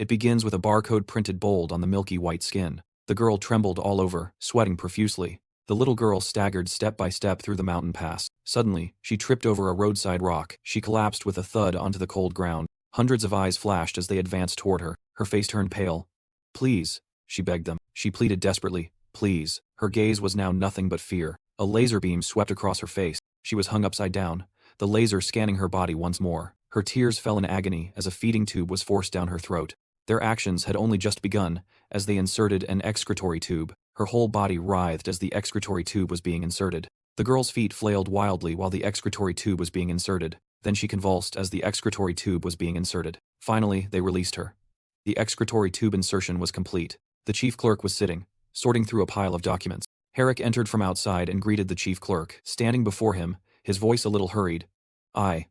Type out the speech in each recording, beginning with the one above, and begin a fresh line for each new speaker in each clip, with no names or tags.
It begins with a barcode printed bold on the milky white skin. The girl trembled all over, sweating profusely. The little girl staggered step by step through the mountain pass. Suddenly, she tripped over a roadside rock. She collapsed with a thud onto the cold ground. Hundreds of eyes flashed as they advanced toward her. Her face turned pale. "Please," she begged them. She pleaded desperately. "Please." Her gaze was now nothing but fear. A laser beam swept across her face. She was hung upside down, the laser scanning her body once more. Her tears fell in agony as a feeding tube was forced down her throat. Their actions had only just begun, as they inserted an excretory tube. Her whole body writhed as the excretory tube was being inserted. The girl's feet flailed wildly while the excretory tube was being inserted. Then she convulsed as the excretory tube was being inserted. Finally, they released her. The excretory tube insertion was complete. The chief clerk was sitting, sorting through a pile of documents. Herrick entered from outside and greeted the chief clerk, standing before him, his voice a little hurried. I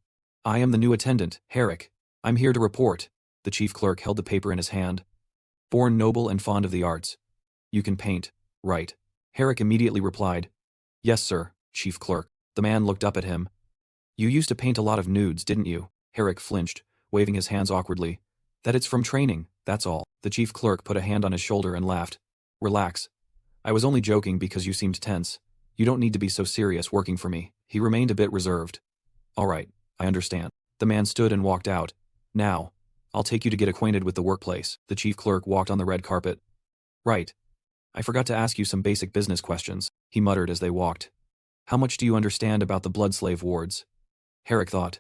am the new attendant, Herrick. I'm here to report." The chief clerk held the paper in his hand. "Born noble and fond of the arts. You can paint, right?" Herrick immediately replied. "Yes, sir, chief clerk." The man looked up at him. "You used to paint a lot of nudes, didn't you?" Herrick flinched, waving his hands awkwardly. "That it's from training, that's all." The chief clerk put a hand on his shoulder and laughed. "Relax. I was only joking because you seemed tense. You don't need to be so serious working for me." He remained a bit reserved. "All right, I understand." The man stood and walked out. "Now, I'll take you to get acquainted with the workplace." The chief clerk walked on the red carpet. "Right. I forgot to ask you some basic business questions," he muttered as they walked. "How much do you understand about the blood slave wards?" Herrick thought.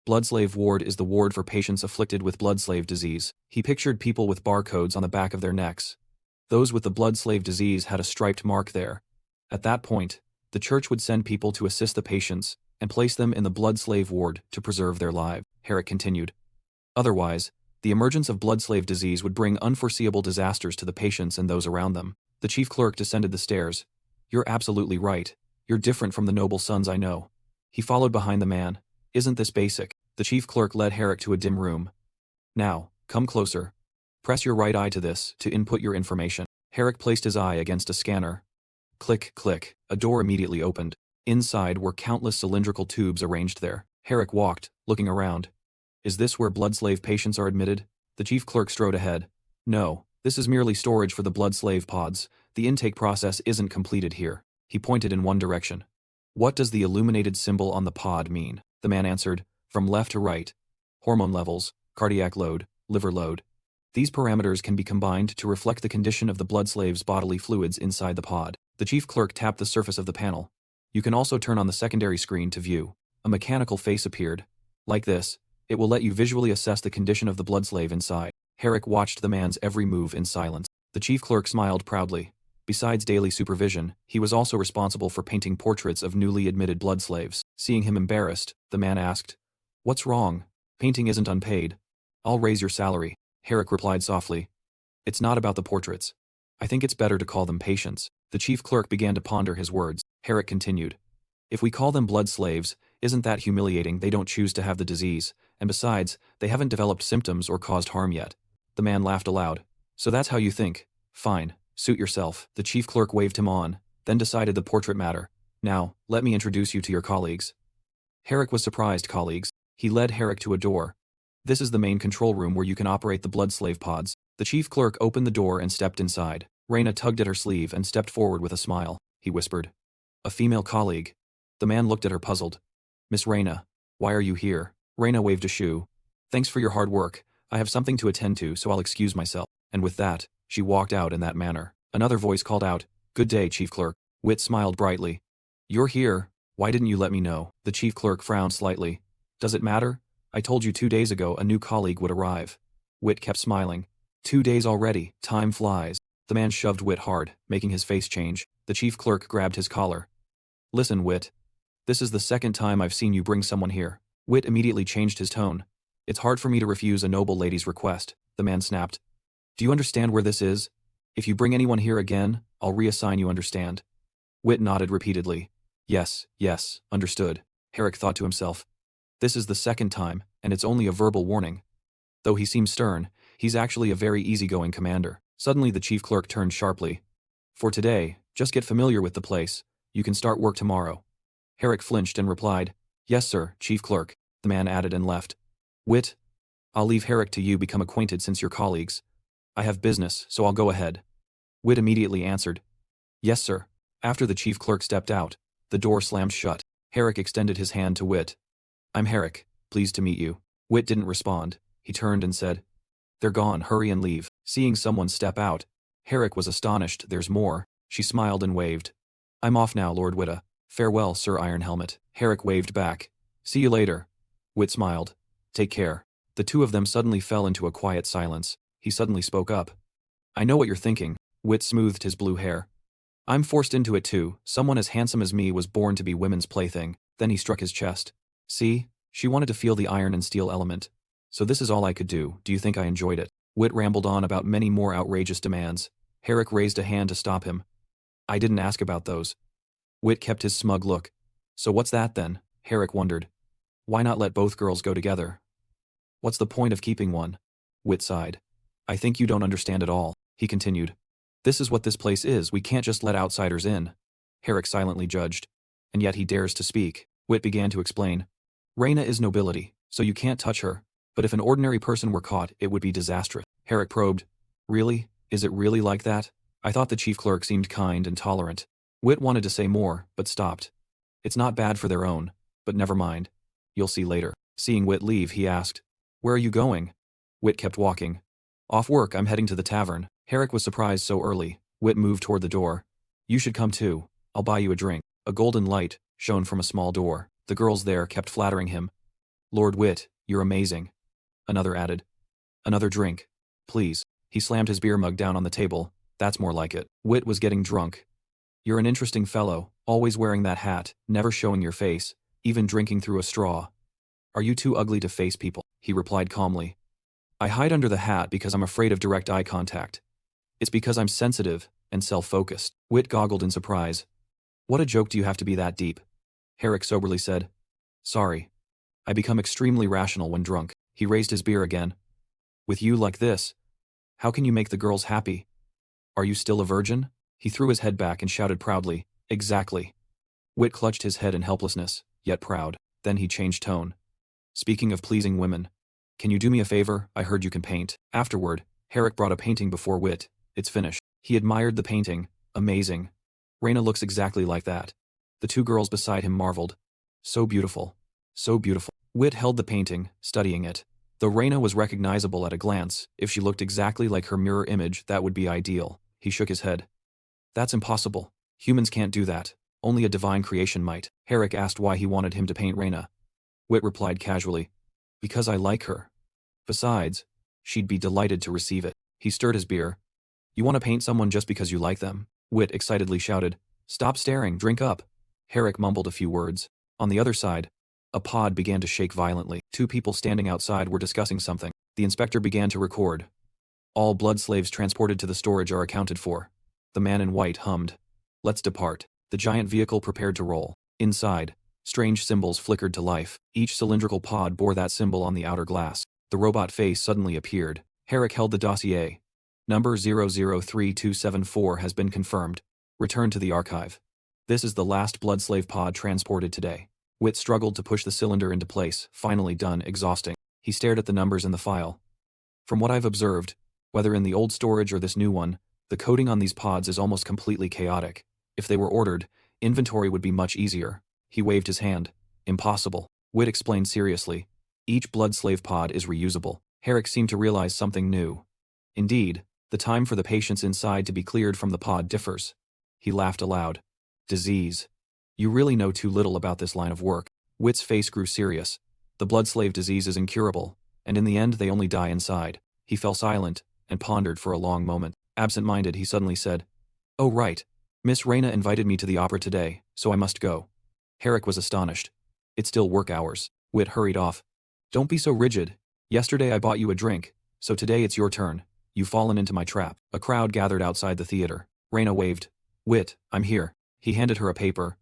Blood slave ward is the ward for patients afflicted with blood slave disease. He pictured people with barcodes on the back of their necks. Those with the blood slave disease had a striped mark there. At that point, the church would send people to assist the patients and place them in the blood slave ward to preserve their lives. Herrick continued. Otherwise, the emergence of blood slave disease would bring unforeseeable disasters to the patients and those around them. The chief clerk descended the stairs. "You're absolutely right. You're different from the noble sons I know." He followed behind the man. "Isn't this basic?" The chief clerk led Herrick to a dim room. "Now, come closer. Press your right eye to this to input your information." Herrick placed his eye against a scanner. Click, click. A door immediately opened. Inside were countless cylindrical tubes arranged there. Herrick walked, looking around. "Is this where blood slave patients are admitted?" The chief clerk strode ahead. "No, this is merely storage for the blood slave pods. The intake process isn't completed here." He pointed in one direction. "What does the illuminated symbol on the pod mean?" The man answered. "From left to right. Hormone levels, cardiac load, liver load. These parameters can be combined to reflect the condition of the blood slave's bodily fluids inside the pod." The chief clerk tapped the surface of the panel. "You can also turn on the secondary screen to view." A mechanical face appeared. "Like this, it will let you visually assess the condition of the blood slave inside." Herrick watched the man's every move in silence. The chief clerk smiled proudly. Besides daily supervision, he was also responsible for painting portraits of newly admitted blood slaves. Seeing him embarrassed, the man asked, "What's wrong? Painting isn't unpaid. I'll raise your salary." Herrick replied softly, "It's not about the portraits. I think it's better to call them patients." The chief clerk began to ponder his words. Herrick continued, "If we call them blood slaves, isn't that humiliating? They don't choose to have the disease, and besides, they haven't developed symptoms or caused harm yet." The man laughed aloud. "So that's how you think? Fine, suit yourself." The chief clerk waved him on, then decided the portrait matter. "Now, let me introduce you to your colleagues." Herrick was surprised. Colleagues. He led Herrick to a door. "This is the main control room where you can operate the blood slave pods." The chief clerk opened the door and stepped inside. Raina tugged at her sleeve and stepped forward with a smile. He whispered, "A female colleague." The man looked at her puzzled. "Miss Raina, why are you here?" Raina waved a shoe. "Thanks for your hard work. I have something to attend to, so I'll excuse myself." And with that, she walked out in that manner. Another voice called out, "Good day, chief clerk." Wit smiled brightly. "You're here. Why didn't you let me know?" The chief clerk frowned slightly. "Does it matter? I told you 2 days ago a new colleague would arrive." Wit kept smiling. 2 days already. Time flies." The man shoved Wit hard, making his face change. The chief clerk grabbed his collar. "Listen, Wit. This is the second time I've seen you bring someone here." Wit immediately changed his tone. "It's hard for me to refuse a noble lady's request," the man snapped. "Do you understand where this is? If you bring anyone here again, I'll reassign you, understand?" Wit nodded repeatedly. Yes, understood." Herrick thought to himself. "This is the second time, and it's only a verbal warning. Though he seems stern, he's actually a very easygoing commander." Suddenly the chief clerk turned sharply. "For today, just get familiar with the place. You can start work tomorrow." Herrick flinched and replied, "Yes, sir, chief clerk." The man added and left. "Wit, I'll leave Herrick to you become acquainted since you're colleagues. I have business, so I'll go ahead. Wit immediately answered. Yes, sir. After the chief clerk stepped out, the door slammed shut. Herrick extended his hand to Wit. I'm Herrick, pleased to meet you. Wit didn't respond. He turned and said, They're gone, hurry and leave. Seeing someone step out, Herrick was astonished. There's more. She smiled and waved. I'm off now, Lord Witta. Farewell, Sir Ironhelmet. Herrick waved back. See you later. Wit smiled. Take care. The two of them suddenly fell into a quiet silence. He suddenly spoke up. I know what you're thinking. Wit smoothed his blue hair. I'm forced into it too. Someone as handsome as me was born to be women's plaything. Then he struck his chest. See? She wanted to feel the iron and steel element. So this is all I could do. Do you think I enjoyed it? Wit rambled on about many more outrageous demands. Herrick raised a hand to stop him. I didn't ask about those. Wit kept his smug look. So what's that then? Herrick wondered. Why not let both girls go together? What's the point of keeping one? Wit sighed. I think you don't understand at all, he continued. This is what this place is. We can't just let outsiders in. Herrick silently judged. And yet he dares to speak. Wit began to explain. Reyna is nobility, so you can't touch her. But if an ordinary person were caught, it would be disastrous. Herrick probed. Really? Is it really like that? I thought the chief clerk seemed kind and tolerant. Wit wanted to say more, but stopped. It's not bad for their own, but never mind. You'll see later. Seeing Wit leave, he asked, Where are you going? Wit kept walking. Off work, I'm heading to the tavern. Herrick was surprised so early. Wit moved toward the door. You should come too. I'll buy you a drink. A golden light shone from a small door. The girls there kept flattering him. Lord Wit, you're amazing. Another added. Another drink. Please. He slammed his beer mug down on the table. That's more like it. Wit was getting drunk. You're an interesting fellow, always wearing that hat, never showing your face, even drinking through a straw. Are you too ugly to face people? He replied calmly. I hide under the hat because I'm afraid of direct eye contact. It's because I'm sensitive and self-focused. Wit goggled in surprise. What a joke do you have to be that deep? Herrick soberly said. Sorry. I become extremely rational when drunk. He raised his beer again. With you like this, how can you make the girls happy? Are you still a virgin? He threw his head back and shouted proudly. Exactly. Wit clutched his head in helplessness, yet proud. Then he changed tone. Speaking of pleasing women, can you do me a favor? I heard you can paint. Afterward, Herrick brought a painting before Wit. It's finished. He admired the painting. Amazing. Reyna looks exactly like that. The two girls beside him marveled. So beautiful. So beautiful. Wit held the painting, studying it. Though Reyna was recognizable at a glance, if she looked exactly like her mirror image, that would be ideal. He shook his head. That's impossible. Humans can't do that. Only a divine creation might. Herrick asked why he wanted him to paint Reyna. Wit replied casually. Because I like her. Besides, she'd be delighted to receive it. He stirred his beer. You want to paint someone just because you like them? Wit excitedly shouted. Stop staring, drink up. Herrick mumbled a few words. On the other side, a pod began to shake violently. Two people standing outside were discussing something. The inspector began to record. All blood slaves transported to the storage are accounted for. The man in white hummed. Let's depart. The giant vehicle prepared to roll. Inside, strange symbols flickered to life. Each cylindrical pod bore that symbol on the outer glass. The robot face suddenly appeared. Herrick held the dossier. Number 003274 has been confirmed. Return to the archive. This is the last blood slave pod transported today. Wit struggled to push the cylinder into place, finally done, exhausting. He stared at the numbers in the file. From what I've observed, whether in the old storage or this new one, the coding on these pods is almost completely chaotic. If they were ordered, inventory would be much easier. He waved his hand. Impossible. Wit explained seriously. Each blood slave pod is reusable. Herrick seemed to realize something new. Indeed, the time for the patients inside to be cleared from the pod differs. He laughed aloud. Disease. You really know too little about this line of work. Wit's face grew serious. The blood slave disease is incurable, and in the end they only die inside. He fell silent, and pondered for a long moment. Absent-minded, he suddenly said, Oh right. Miss Reyna invited me to the opera today, so I must go. Herrick was astonished. It's still work hours. Wit hurried off. Don't be so rigid. Yesterday I bought you a drink, so today it's your turn. You've fallen into my trap. A crowd gathered outside the theater. Reyna waved. Wit, I'm here. He handed her a paper.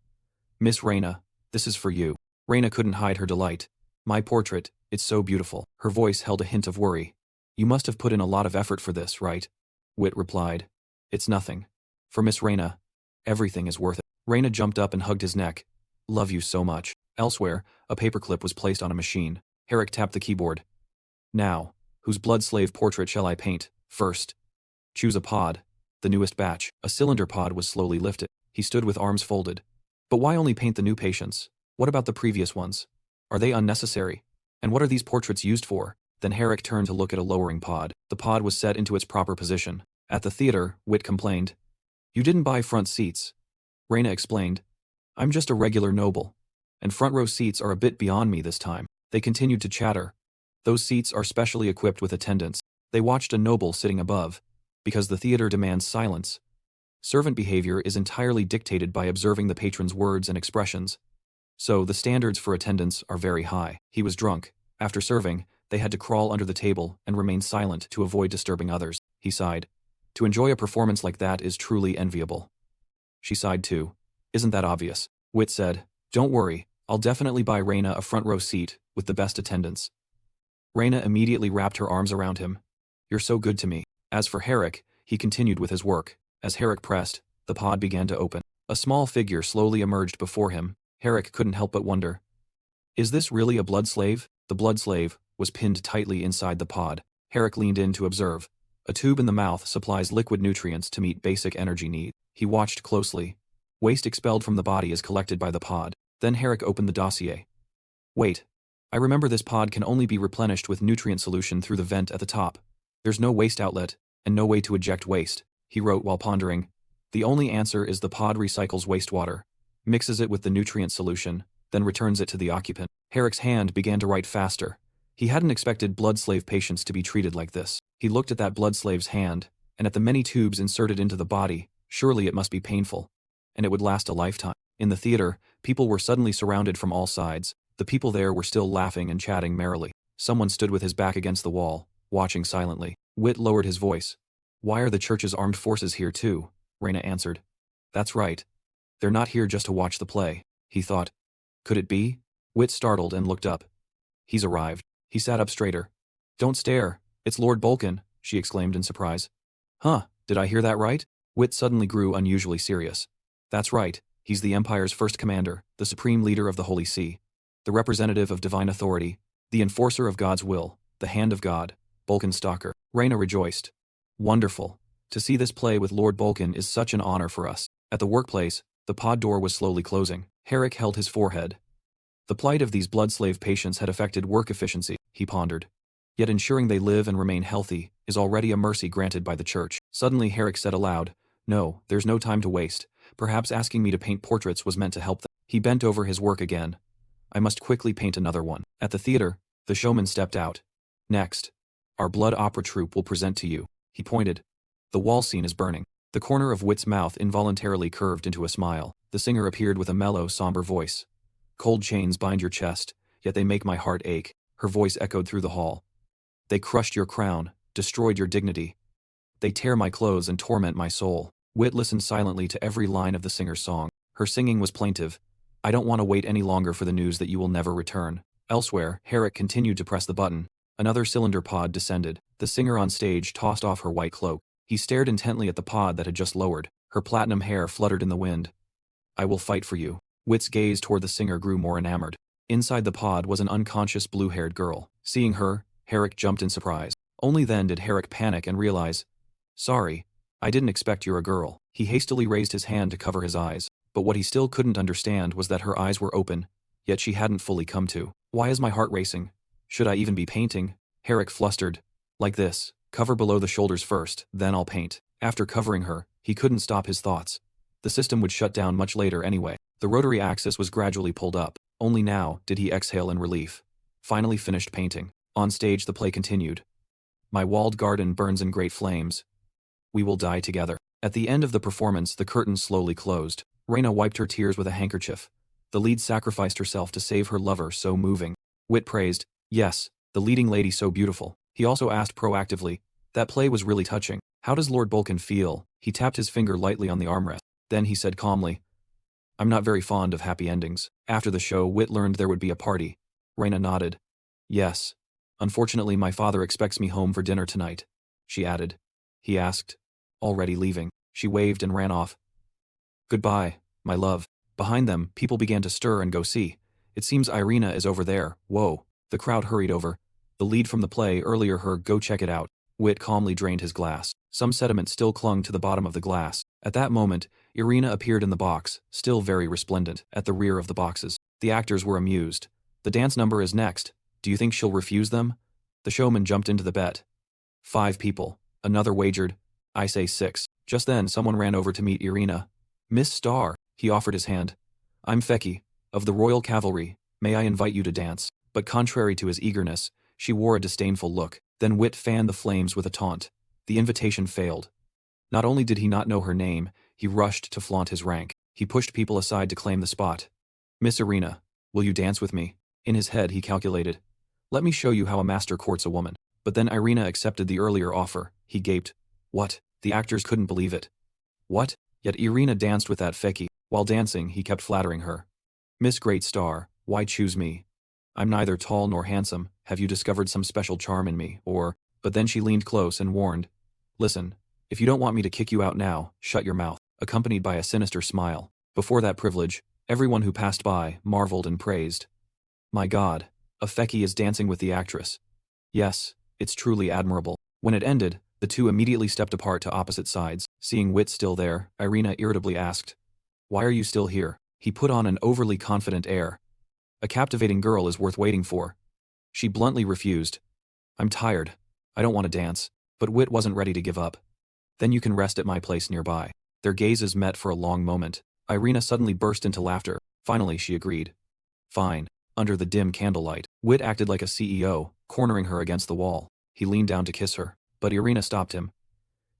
Miss Reyna, this is for you. Reyna couldn't hide her delight. My portrait, it's so beautiful. Her voice held a hint of worry. You must have put in a lot of effort for this, right? Wit replied. It's nothing. For Miss Reyna, everything is worth it. Reyna jumped up and hugged his neck. Love you so much. Elsewhere, a paperclip was placed on a machine. Herrick tapped the keyboard. Now, whose blood slave portrait shall I paint, first? Choose a pod. The newest batch. A cylinder pod was slowly lifted. He stood with arms folded. But why only paint the new patients? What about the previous ones? Are they unnecessary? And what are these portraits used for? Then Herrick turned to look at a lowering pod. The pod was set into its proper position. At the theater, Wit complained. You didn't buy front seats. Raina explained. I'm just a regular noble. And front row seats are a bit beyond me this time. They continued to chatter. Those seats are specially equipped with attendants. They watched a noble sitting above. Because the theater demands silence. Servant behavior is entirely dictated by observing the patron's words and expressions. So, the standards for attendance are very high. He was drunk. After serving, they had to crawl under the table and remain silent to avoid disturbing others. He sighed. To enjoy a performance like that is truly enviable. She sighed too. Isn't that obvious? Wit said. Don't worry, I'll definitely buy Raina a front row seat, with the best attendance. Raina immediately wrapped her arms around him. You're so good to me. As for Herrick, he continued with his work. As Herrick pressed, the pod began to open. A small figure slowly emerged before him. Herrick couldn't help but wonder. Is this really a blood slave? The blood slave was pinned tightly inside the pod. Herrick leaned in to observe. A tube in the mouth supplies liquid nutrients to meet basic energy needs. He watched closely. Waste expelled from the body is collected by the pod. Then Herrick opened the dossier. Wait. I remember this pod can only be replenished with nutrient solution through the vent at the top. There's no waste outlet, and no way to eject waste, he wrote while pondering. The only answer is the pod recycles wastewater, mixes it with the nutrient solution, then returns it to the occupant. Herrick's hand began to write faster. He hadn't expected blood slave patients to be treated like this. He looked at that blood slave's hand, and at the many tubes inserted into the body. Surely it must be painful. And it would last a lifetime. In the theater, people were suddenly surrounded from all sides. The people there were still laughing and chatting merrily. Someone stood with his back against the wall, watching silently. Wit lowered his voice. Why are the church's armed forces here too? Raina answered. That's right. They're not here just to watch the play, he thought. Could it be? Wit startled and looked up. He's arrived. He sat up straighter. Don't stare. It's Lord Bolkin, she exclaimed in surprise. Huh, did I hear that right? Wit suddenly grew unusually serious. That's right, he's the Empire's first commander, the supreme leader of the Holy See, the representative of divine authority, the enforcer of God's will, the hand of God, Bolkin Stalker. Raina rejoiced. Wonderful. To see this play with Lord Bolkin is such an honor for us. At the workplace, the pod door was slowly closing. Herrick held his forehead. The plight of these blood slave patients had affected work efficiency, he pondered. Yet ensuring they live and remain healthy is already a mercy granted by the church. Suddenly Herrick said aloud, No, there's no time to waste. Perhaps asking me to paint portraits was meant to help them. He bent over his work again. I must quickly paint another one. At the theater, the showman stepped out. Next, our blood opera troupe will present to you. He pointed. The wall scene is burning. The corner of Wit's mouth involuntarily curved into a smile. The singer appeared with a mellow, somber voice. Cold chains bind your chest, yet they make my heart ache. Her voice echoed through the hall. They crushed your crown, destroyed your dignity. They tear my clothes and torment my soul. Wit listened silently to every line of the singer's song. Her singing was plaintive. I don't want to wait any longer for the news that you will never return. Elsewhere, Herrick continued to press the button. Another cylinder pod descended. The singer on stage tossed off her white cloak. He stared intently at the pod that had just lowered. Her platinum hair fluttered in the wind. I will fight for you. Wit's gaze toward the singer grew more enamored. Inside the pod was an unconscious blue-haired girl. Seeing her, Herrick jumped in surprise. Only then did Herrick panic and realize, Sorry, I didn't expect you're a girl. He hastily raised his hand to cover his eyes, but what he still couldn't understand was that her eyes were open, yet she hadn't fully come to. Why is my heart racing? Should I even be painting? Herrick flustered. Like this, cover below the shoulders first, then I'll paint. After covering her, he couldn't stop his thoughts. The system would shut down much later anyway. The rotary axis was gradually pulled up. Only now did he exhale in relief. Finally finished painting. On stage the play continued. My walled garden burns in great flames. We will die together. At the end of the performance, the curtain slowly closed. Raina wiped her tears with a handkerchief. The lead sacrificed herself to save her lover, so moving. Wit praised, Yes, the leading lady so beautiful. He also asked proactively, That play was really touching. How does Lord Bolkin feel? He tapped his finger lightly on the armrest. Then he said calmly, I'm not very fond of happy endings. After the show, Wit learned there would be a party. Raina nodded. Yes. Unfortunately, my father expects me home for dinner tonight, she added. He asked, Already leaving? She waved and ran off. Goodbye, my love. Behind them, people began to stir and go see. It seems Irina is over there. Whoa. The crowd hurried over. The lead from the play earlier heard go check it out. Wit calmly drained his glass. Some sediment still clung to the bottom of the glass. At that moment, Irina appeared in the box, still very resplendent, at the rear of the boxes. The actors were amused. The dance number is next. Do you think she'll refuse them? The showman jumped into the bet. 5 people. Another wagered. I say 6. Just then someone ran over to meet Irina. Miss Star, he offered his hand. I'm Feki, of the Royal Cavalry. May I invite you to dance? But contrary to his eagerness, she wore a disdainful look. Then Wit fanned the flames with a taunt. The invitation failed. Not only did he not know her name, he rushed to flaunt his rank. He pushed people aside to claim the spot. Miss Irina, will you dance with me? In his head he calculated. Let me show you how a master courts a woman. But then Irina accepted the earlier offer. He gaped. What? The actors couldn't believe it. What? Yet Irina danced with that Feki. While dancing, he kept flattering her. Miss Great Star, why choose me? I'm neither tall nor handsome. Have you discovered some special charm in me, or... But then she leaned close and warned. Listen, if you don't want me to kick you out now, shut your mouth, accompanied by a sinister smile. Before that privilege, everyone who passed by marveled and praised. My God, a Feki is dancing with the actress. Yes, it's truly admirable. When it ended, the two immediately stepped apart to opposite sides. Seeing Wit still there, Irina irritably asked, Why are you still here? He put on an overly confident air. A captivating girl is worth waiting for. She bluntly refused. I'm tired. I don't want to dance. But Wit wasn't ready to give up. Then you can rest at my place nearby. Their gazes met for a long moment. Irina suddenly burst into laughter. Finally she agreed. Fine. Under the dim candlelight, Wit acted like a CEO, cornering her against the wall. He leaned down to kiss her, but Irina stopped him.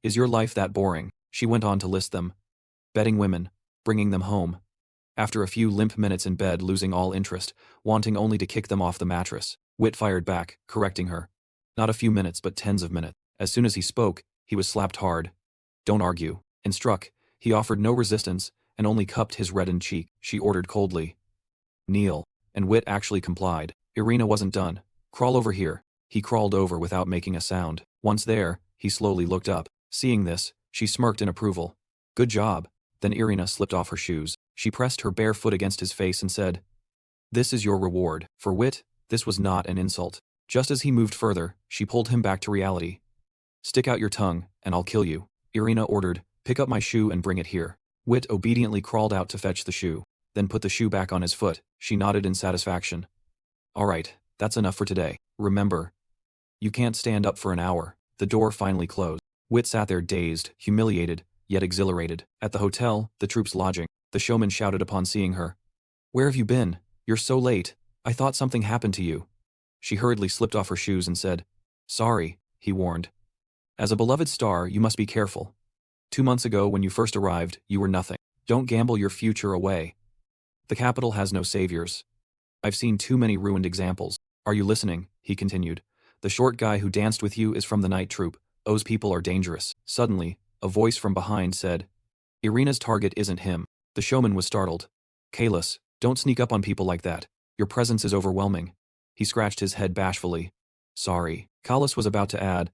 Is your life that boring? She went on to list them. Betting women, bringing them home. After a few limp minutes in bed, losing all interest, wanting only to kick them off the mattress, Wit fired back, correcting her. Not a few minutes but tens of minutes. As soon as he spoke, he was slapped hard. Don't argue. And struck. He offered no resistance, and only cupped his reddened cheek. She ordered coldly. Kneel. And Wit actually complied. Irina wasn't done. Crawl over here. He crawled over without making a sound. Once there, he slowly looked up. Seeing this, she smirked in approval. Good job. Then Irina slipped off her shoes. She pressed her bare foot against his face and said, This is your reward. For Wit, this was not an insult. Just as he moved further, she pulled him back to reality. Stick out your tongue, and I'll kill you. Irina ordered, Pick up my shoe and bring it here. Wit obediently crawled out to fetch the shoe, then put the shoe back on his foot. She nodded in satisfaction. All right, that's enough for today. Remember, you can't stand up for an hour. The door finally closed. Wit sat there dazed, humiliated, yet exhilarated. At the hotel, the troops lodging, the showman shouted upon seeing her. Where have you been? You're so late. I thought something happened to you. She hurriedly slipped off her shoes and said, Sorry, he warned. As a beloved star, you must be careful. 2 months ago when you first arrived, you were nothing. Don't gamble your future away. The capital has no saviors. I've seen too many ruined examples. Are you listening? He continued. The short guy who danced with you is from the night troupe. Those people are dangerous. Suddenly, a voice from behind said, Irina's target isn't him. The showman was startled. Kalis, don't sneak up on people like that. Your presence is overwhelming. He scratched his head bashfully. Sorry. Kalis was about to add,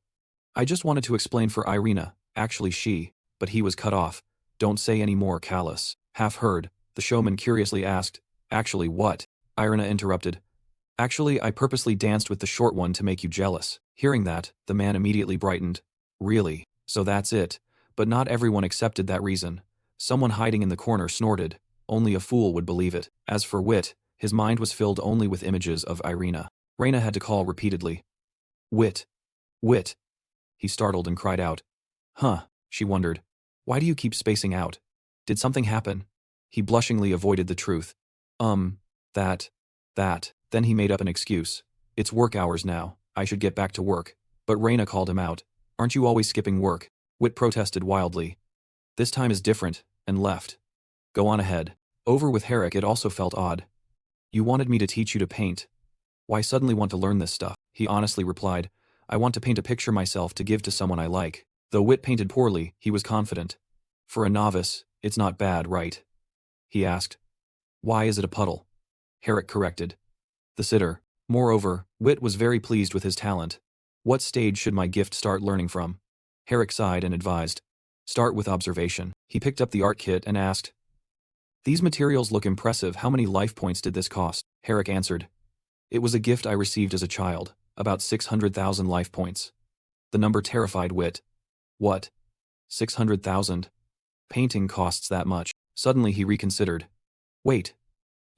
I just wanted to explain for Irina, actually she, but he was cut off. Don't say any more, Kalis. Half heard, the showman curiously asked, Actually what? Irina interrupted. Actually, I purposely danced with the short one to make you jealous. Hearing that, the man immediately brightened. Really? So that's it. But not everyone accepted that reason. Someone hiding in the corner snorted. Only a fool would believe it. As for Wit, his mind was filled only with images of Irina. Reina had to call repeatedly. Wit. Wit. He startled and cried out. Huh, she wondered. Why do you keep spacing out? Did something happen? He blushingly avoided the truth. That. Then he made up an excuse. It's work hours now. I should get back to work. But Reina called him out. Aren't you always skipping work? Wit protested wildly. This time is different, and left. Go on ahead. Over with Herrick it also felt odd. You wanted me to teach you to paint. Why suddenly want to learn this stuff? He honestly replied. I want to paint a picture myself to give to someone I like. Though Wit painted poorly, he was confident. For a novice, it's not bad, right? He asked. Why is it a puddle? Herrick corrected. The sitter. Moreover, Wit was very pleased with his talent. What stage should my gift start learning from? Herrick sighed and advised. Start with observation. He picked up the art kit and asked. These materials look impressive. How many life points did this cost? Herrick answered. It was a gift I received as a child. About 600,000 life points. The number terrified Wit. What? 600,000? Painting costs that much. Suddenly he reconsidered. Wait.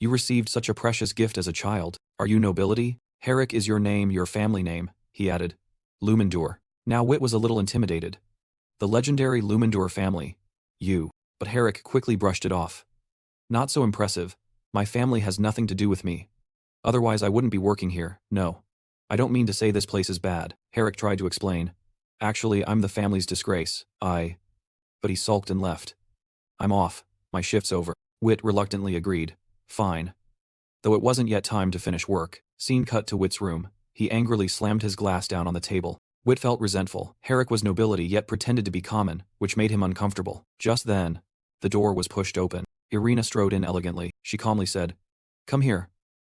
You received such a precious gift as a child. Are you nobility? Herrick is your name, your family name, he added. Lumendur. Now Wit was a little intimidated. The legendary Lumendur family. You. But Herrick quickly brushed it off. Not so impressive. My family has nothing to do with me. Otherwise I wouldn't be working here, no. I don't mean to say this place is bad, Herrick tried to explain. Actually, I'm the family's disgrace, But he sulked and left. I'm off, my shift's over. Wit reluctantly agreed. Fine. Though it wasn't yet time to finish work, scene cut to Wit's room. He angrily slammed his glass down on the table. Wit felt resentful. Herrick was nobility yet pretended to be common, which made him uncomfortable. Just then, the door was pushed open. Irina strode in elegantly. She calmly said, Come here.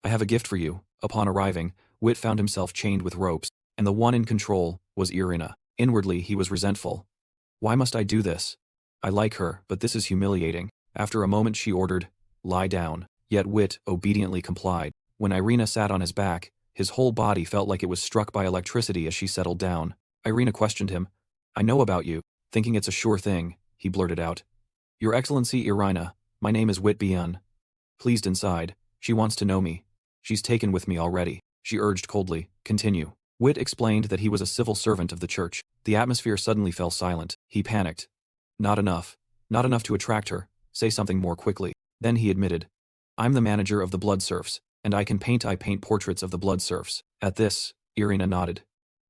I have a gift for you. Upon arriving, Wit found himself chained with ropes, and the one in control was Irina. Inwardly, he was resentful. Why must I do this? I like her, but this is humiliating. After a moment she ordered, Lie down. Yet Wit obediently complied. When Irina sat on his back, his whole body felt like it was struck by electricity as she settled down. Irina questioned him. I know about you. Thinking it's a sure thing, he blurted out. Your Excellency Irina, my name is Wit Bian. Pleased inside, she wants to know me. She's taken with me already, she urged coldly. Continue. Wit explained that he was a civil servant of the church. The atmosphere suddenly fell silent. He panicked. Not enough. Not enough to attract her. Say something more quickly. Then he admitted. I'm the manager of the Blood Serfs, and I paint portraits of the Blood Serfs. At this, Irina nodded.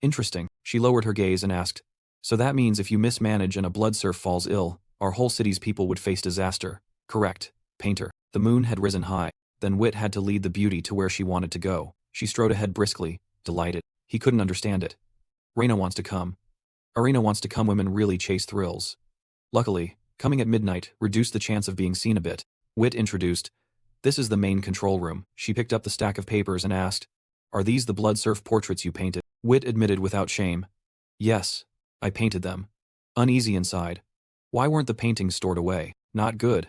Interesting. She lowered her gaze and asked. So that means if you mismanage and a Blood Serf falls ill, our whole city's people would face disaster. Correct. Painter. The moon had risen high. Then Wit had to lead the beauty to where she wanted to go. She strode ahead briskly, delighted. He couldn't understand it. Reina wants to come. Irina wants to come. Women really chase thrills. Luckily, coming at midnight reduced the chance of being seen a bit. Wit introduced. This is the main control room. She picked up the stack of papers and asked, Are these the Blood Serf portraits you painted? Wit admitted without shame. Yes, I painted them. Uneasy inside. Why weren't the paintings stored away? Not good.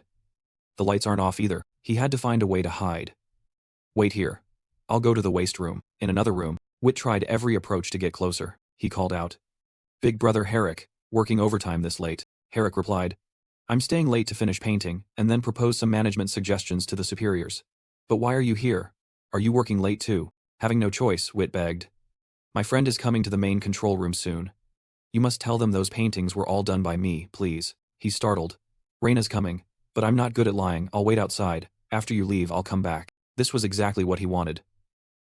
The lights aren't off either. He had to find a way to hide. Wait here. I'll go to the waste room. In another room, Wit tried every approach to get closer. He called out. Big brother Herrick, working overtime this late. Herrick replied. I'm staying late to finish painting, and then propose some management suggestions to the superiors. But why are you here? Are you working late too? Having no choice, Wit begged. My friend is coming to the main control room soon. You must tell them those paintings were all done by me, please. He's startled. Reina's coming, but I'm not good at lying. I'll wait outside. After you leave, I'll come back. This was exactly what he wanted.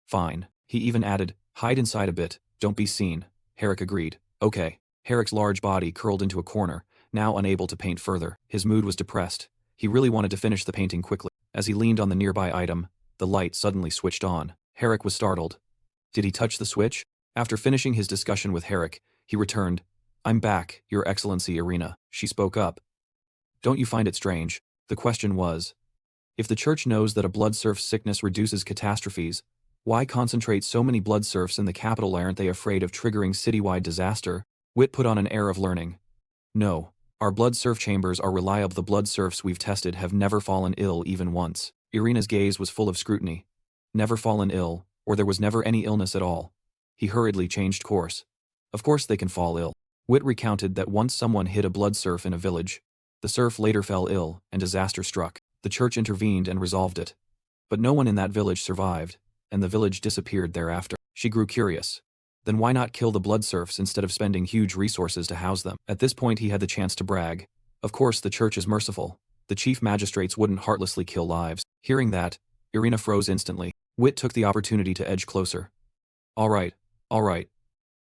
Fine. He even added, hide inside a bit, don't be seen. Herrick agreed. Okay. Herrick's large body curled into a corner, now unable to paint further. His mood was depressed. He really wanted to finish the painting quickly. As he leaned on the nearby item, the light suddenly switched on. Herrick was startled. Did he touch the switch? After finishing his discussion with Herrick, he returned. I'm back, Your Excellency Irina. She spoke up. Don't you find it strange? The question was, if the church knows that a blood serf's sickness reduces catastrophes, why concentrate so many blood serfs in the capital? Aren't they afraid of triggering citywide disaster? Wit put on an air of learning. No, our blood serf chambers are reliable. The blood serfs we've tested have never fallen ill even once. Irina's gaze was full of scrutiny. Never fallen ill, or there was never any illness at all. He hurriedly changed course. Of course they can fall ill. Wit recounted that once someone hit a blood serf in a village. The serf later fell ill, and disaster struck. The church intervened and resolved it. But no one in that village survived, and the village disappeared thereafter. She grew curious. Then why not kill the blood serfs instead of spending huge resources to house them? At this point he had the chance to brag. Of course the church is merciful. The chief magistrates wouldn't heartlessly kill lives. Hearing that, Irina froze instantly. Wit took the opportunity to edge closer. All right.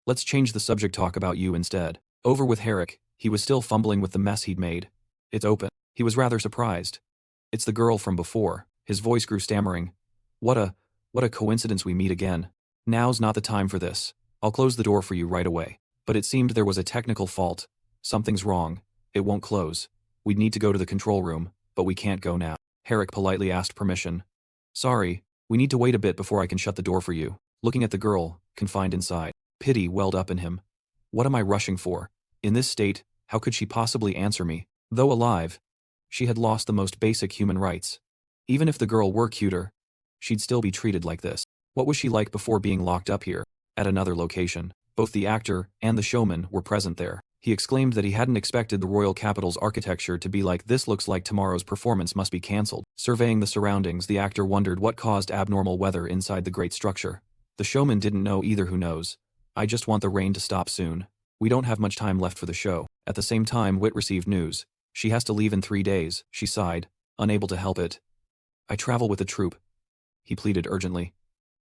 Let's change the subject, talk about you instead. Over with Herrick. He was still fumbling with the mess he'd made. It's open. He was rather surprised. It's the girl from before. His voice grew stammering. What a coincidence we meet again. Now's not the time for this. I'll close the door for you right away. But it seemed there was a technical fault. Something's wrong. It won't close. We'd need to go to the control room, but we can't go now. Herrick politely asked permission. Sorry, we need to wait a bit before I can shut the door for you. Looking at the girl, confined inside, pity welled up in him. What am I rushing for? In this state, how could she possibly answer me? Though alive, she had lost the most basic human rights. Even if the girl were cuter, she'd still be treated like this. What was she like before being locked up here? At another location, both the actor and the showman were present there. He exclaimed that he hadn't expected the royal capital's architecture to be like this. Looks like tomorrow's performance must be cancelled. Surveying the surroundings, the actor wondered what caused abnormal weather inside the great structure. The showman didn't know either. Who knows? I just want the rain to stop soon. We don't have much time left for the show. At the same time, Wit received news. She has to leave in 3 days, she sighed, unable to help it. I travel with the troupe, he pleaded urgently.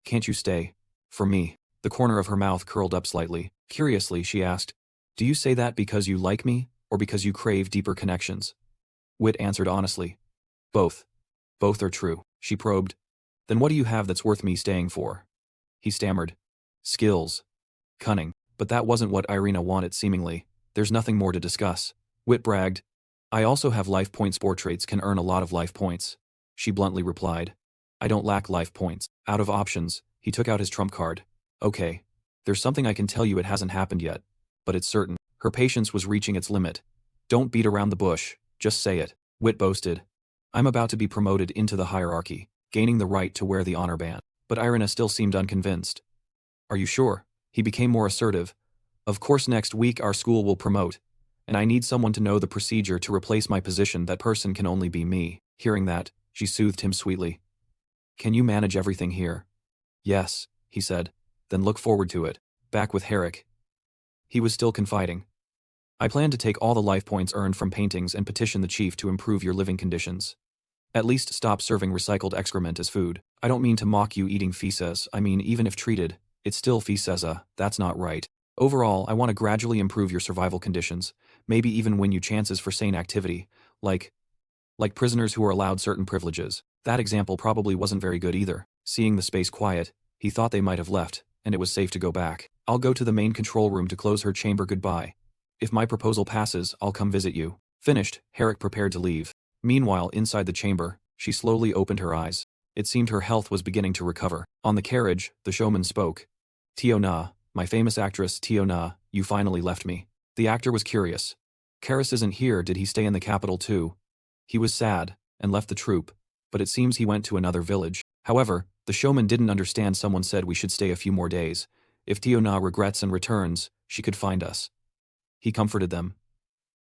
Can't you stay? For me. The corner of her mouth curled up slightly. Curiously, she asked, do you say that because you like me, or because you crave deeper connections? Wit answered honestly. Both. Both are true, she probed. Then what do you have that's worth me staying for? He stammered. Skills. Cunning. But that wasn't what Irina wanted seemingly. There's nothing more to discuss. Wit bragged. I also have life points. Portraits can earn a lot of life points. She bluntly replied. I don't lack life points. Out of options, he took out his trump card. Okay. There's something I can tell you. It hasn't happened yet. But it's certain. Her patience was reaching its limit. Don't beat around the bush, just say it. Wit boasted. I'm about to be promoted into the hierarchy, gaining the right to wear the honor band. But Irina still seemed unconvinced. Are you sure? He became more assertive. Of course, next week our school will promote. And I need someone to know the procedure to replace my position. That person can only be me. Hearing that, she soothed him sweetly. Can you manage everything here? Yes, he said. Then look forward to it. Back with Herrick. He was still confiding. I plan to take all the life points earned from paintings and petition the chief to improve your living conditions. At least stop serving recycled excrement as food. I don't mean to mock you eating feces. I mean, even if treated, it's still fecesa. That's not right. Overall, I want to gradually improve your survival conditions, maybe even win you chances for sane activity, like prisoners who are allowed certain privileges. That example probably wasn't very good either. Seeing the space quiet, he thought they might have left, and it was safe to go back. I'll go to the main control room to close her chamber goodbye. If my proposal passes, I'll come visit you. Finished, Herrick prepared to leave. Meanwhile, inside the chamber, she slowly opened her eyes. It seemed her health was beginning to recover. On the carriage, the showman spoke. Tio Na, my famous actress Tio Na, you finally left me. The actor was curious. Karis isn't here. Did he stay in the capital too? He was sad, and left the troupe, but it seems he went to another village. However, the showman didn't understand. Someone said we should stay a few more days. If Tio Na regrets and returns, she could find us. He comforted them.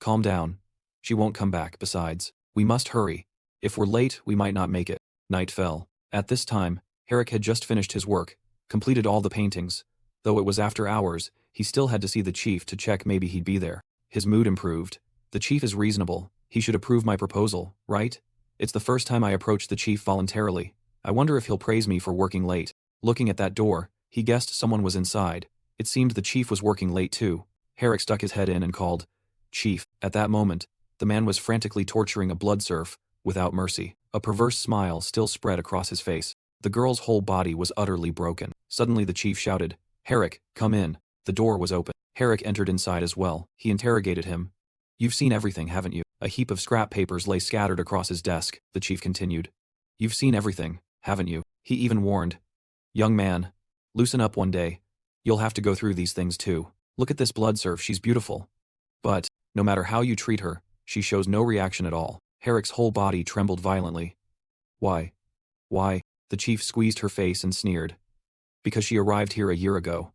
Calm down. She won't come back. Besides, we must hurry. If we're late, we might not make it. Night fell. At this time, Herrick had just finished his work, completed all the paintings. Though it was after hours, he still had to see the chief to check maybe he'd be there. His mood improved. The chief is reasonable. He should approve my proposal, right? It's the first time I approached the chief voluntarily. I wonder if he'll praise me for working late. Looking at that door, he guessed someone was inside. It seemed the chief was working late too. Herrick stuck his head in and called, Chief. At that moment, the man was frantically torturing a blood serf, without mercy. A perverse smile still spread across his face. The girl's whole body was utterly broken. Suddenly the chief shouted, Herrick, come in. The door was open. Herrick entered inside as well. He interrogated him. You've seen everything, haven't you? A heap of scrap papers lay scattered across his desk, the chief continued. You've seen everything, haven't you? He even warned. Young man, loosen up one day. You'll have to go through these things too. Look at this blood serf, she's beautiful. But, no matter how you treat her, she shows no reaction at all. Herrick's whole body trembled violently. Why? Why? The chief squeezed her face and sneered. Because she arrived here a year ago.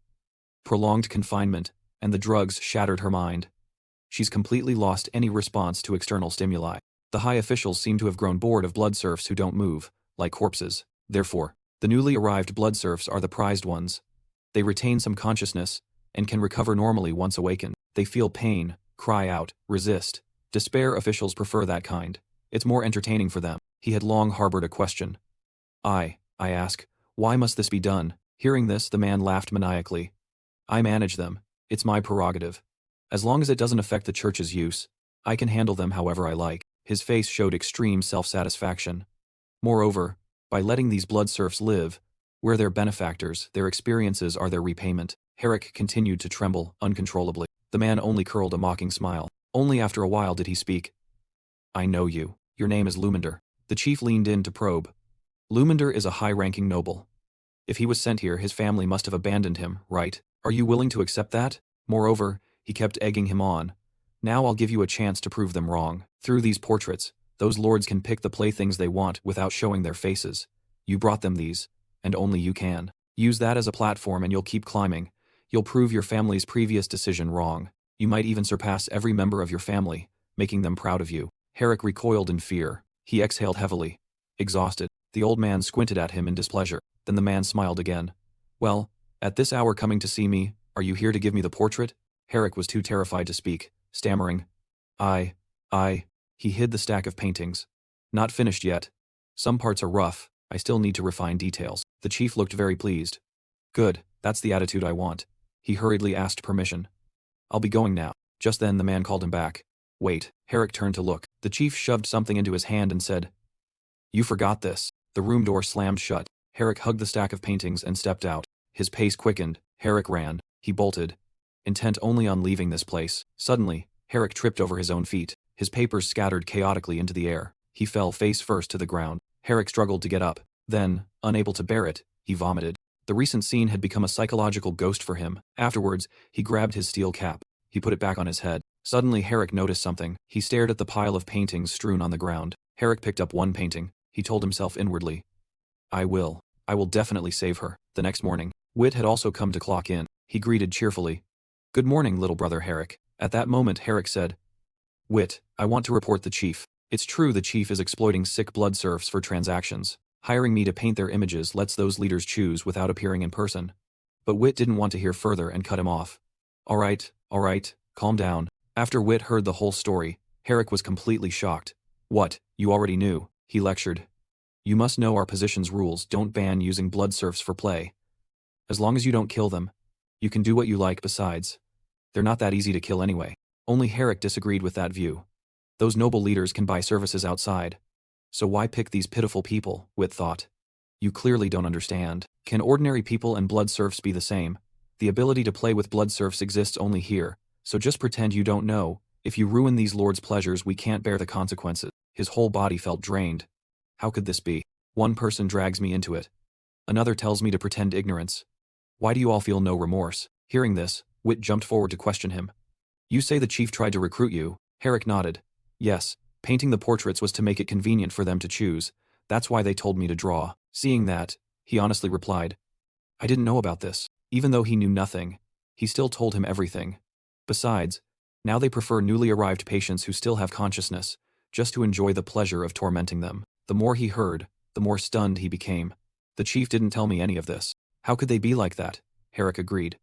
Prolonged confinement, and the drugs shattered her mind. She's completely lost any response to external stimuli. The high officials seem to have grown bored of blood serfs who don't move, like corpses. Therefore, the newly arrived blood serfs are the prized ones. They retain some consciousness, and can recover normally once awakened. They feel pain, cry out, resist. Despair officials prefer that kind. It's more entertaining for them. He had long harbored a question. I ask, why must this be done? Hearing this, the man laughed maniacally. I manage them. It's my prerogative. As long as it doesn't affect the church's use, I can handle them however I like. His face showed extreme self-satisfaction. Moreover, by letting these blood serfs live, we're their benefactors, their experiences are their repayment. Herrick continued to tremble uncontrollably. The man only curled a mocking smile. Only after a while did he speak. I know you. Your name is Luminder. The chief leaned in to probe. Luminder is a high-ranking noble. If he was sent here, his family must have abandoned him, right? Are you willing to accept that? Moreover, he kept egging him on. Now I'll give you a chance to prove them wrong. Through these portraits, those lords can pick the playthings they want without showing their faces. You brought them these, and only you can. Use that as a platform and you'll keep climbing. You'll prove your family's previous decision wrong. You might even surpass every member of your family, making them proud of you. Herrick recoiled in fear. He exhaled heavily. Exhausted, the old man squinted at him in displeasure. Then the man smiled again. Well, at this hour coming to see me, are you here to give me the portrait? Herrick was too terrified to speak, stammering. I. He hid the stack of paintings. Not finished yet. Some parts are rough, I still need to refine details. The chief looked very pleased. Good, that's the attitude I want. He hurriedly asked permission. I'll be going now. Just then the man called him back. Wait, Herrick turned to look. The chief shoved something into his hand and said, You forgot this. The room door slammed shut. Herrick hugged the stack of paintings and stepped out. His pace quickened. Herrick ran. He bolted, intent only on leaving this place. Suddenly, Herrick tripped over his own feet. His papers scattered chaotically into the air. He fell face first to the ground. Herrick struggled to get up. Then, unable to bear it, he vomited. The recent scene had become a psychological ghost for him. Afterwards, he grabbed his steel cap. He put it back on his head. Suddenly Herrick noticed something. He stared at the pile of paintings strewn on the ground. Herrick picked up one painting. He told himself inwardly, I will definitely save her. The next morning, Wit had also come to clock in. He greeted cheerfully. Good morning, little brother Herrick. At that moment Herrick said, Wit, I want to report the chief. It's true the chief is exploiting sick blood serfs for transactions. Hiring me to paint their images lets those leaders choose without appearing in person. But Wit didn't want to hear further and cut him off. All right, calm down. After Wit heard the whole story, Herrick was completely shocked. What, you already knew? He lectured. You must know our position's rules don't ban using blood serfs for play. As long as you don't kill them, you can do what you like besides. They're not that easy to kill anyway. Only Herrick disagreed with that view. Those noble leaders can buy services outside. So why pick these pitiful people, Wit thought. You clearly don't understand. Can ordinary people and blood serfs be the same? The ability to play with blood serfs exists only here, so just pretend you don't know. If you ruin these lords' pleasures we can't bear the consequences. His whole body felt drained. How could this be? One person drags me into it. Another tells me to pretend ignorance. Why do you all feel no remorse? Hearing this, Wit jumped forward to question him. You say the chief tried to recruit you? Herrick nodded. Yes, painting the portraits was to make it convenient for them to choose. That's why they told me to draw. Seeing that, he honestly replied, I didn't know about this. Even though he knew nothing, he still told him everything. Besides, now they prefer newly arrived patients who still have consciousness, just to enjoy the pleasure of tormenting them. The more he heard, the more stunned he became. The chief didn't tell me any of this. How could they be like that? Herrick agreed.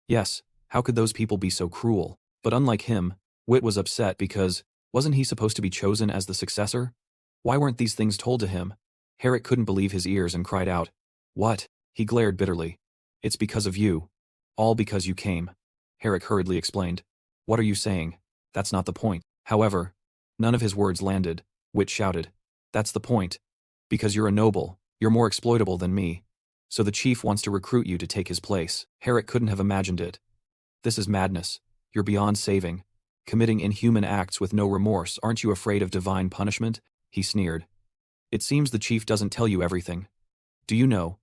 Yes, how could those people be so cruel? But unlike him, Wit was upset because, wasn't he supposed to be chosen as the successor? Why weren't these things told to him? Herrick couldn't believe his ears and cried out. What? He glared bitterly. It's because of you. All because you came. Herrick hurriedly explained. What are you saying? That's not the point. However, none of his words landed. Wit shouted. That's the point. Because you're a noble, you're more exploitable than me. So the chief wants to recruit you to take his place. Herrick couldn't have imagined it. This is madness. You're beyond saving. Committing inhuman acts with no remorse, aren't you afraid of divine punishment? He sneered. It seems the chief doesn't tell you everything. Do you know?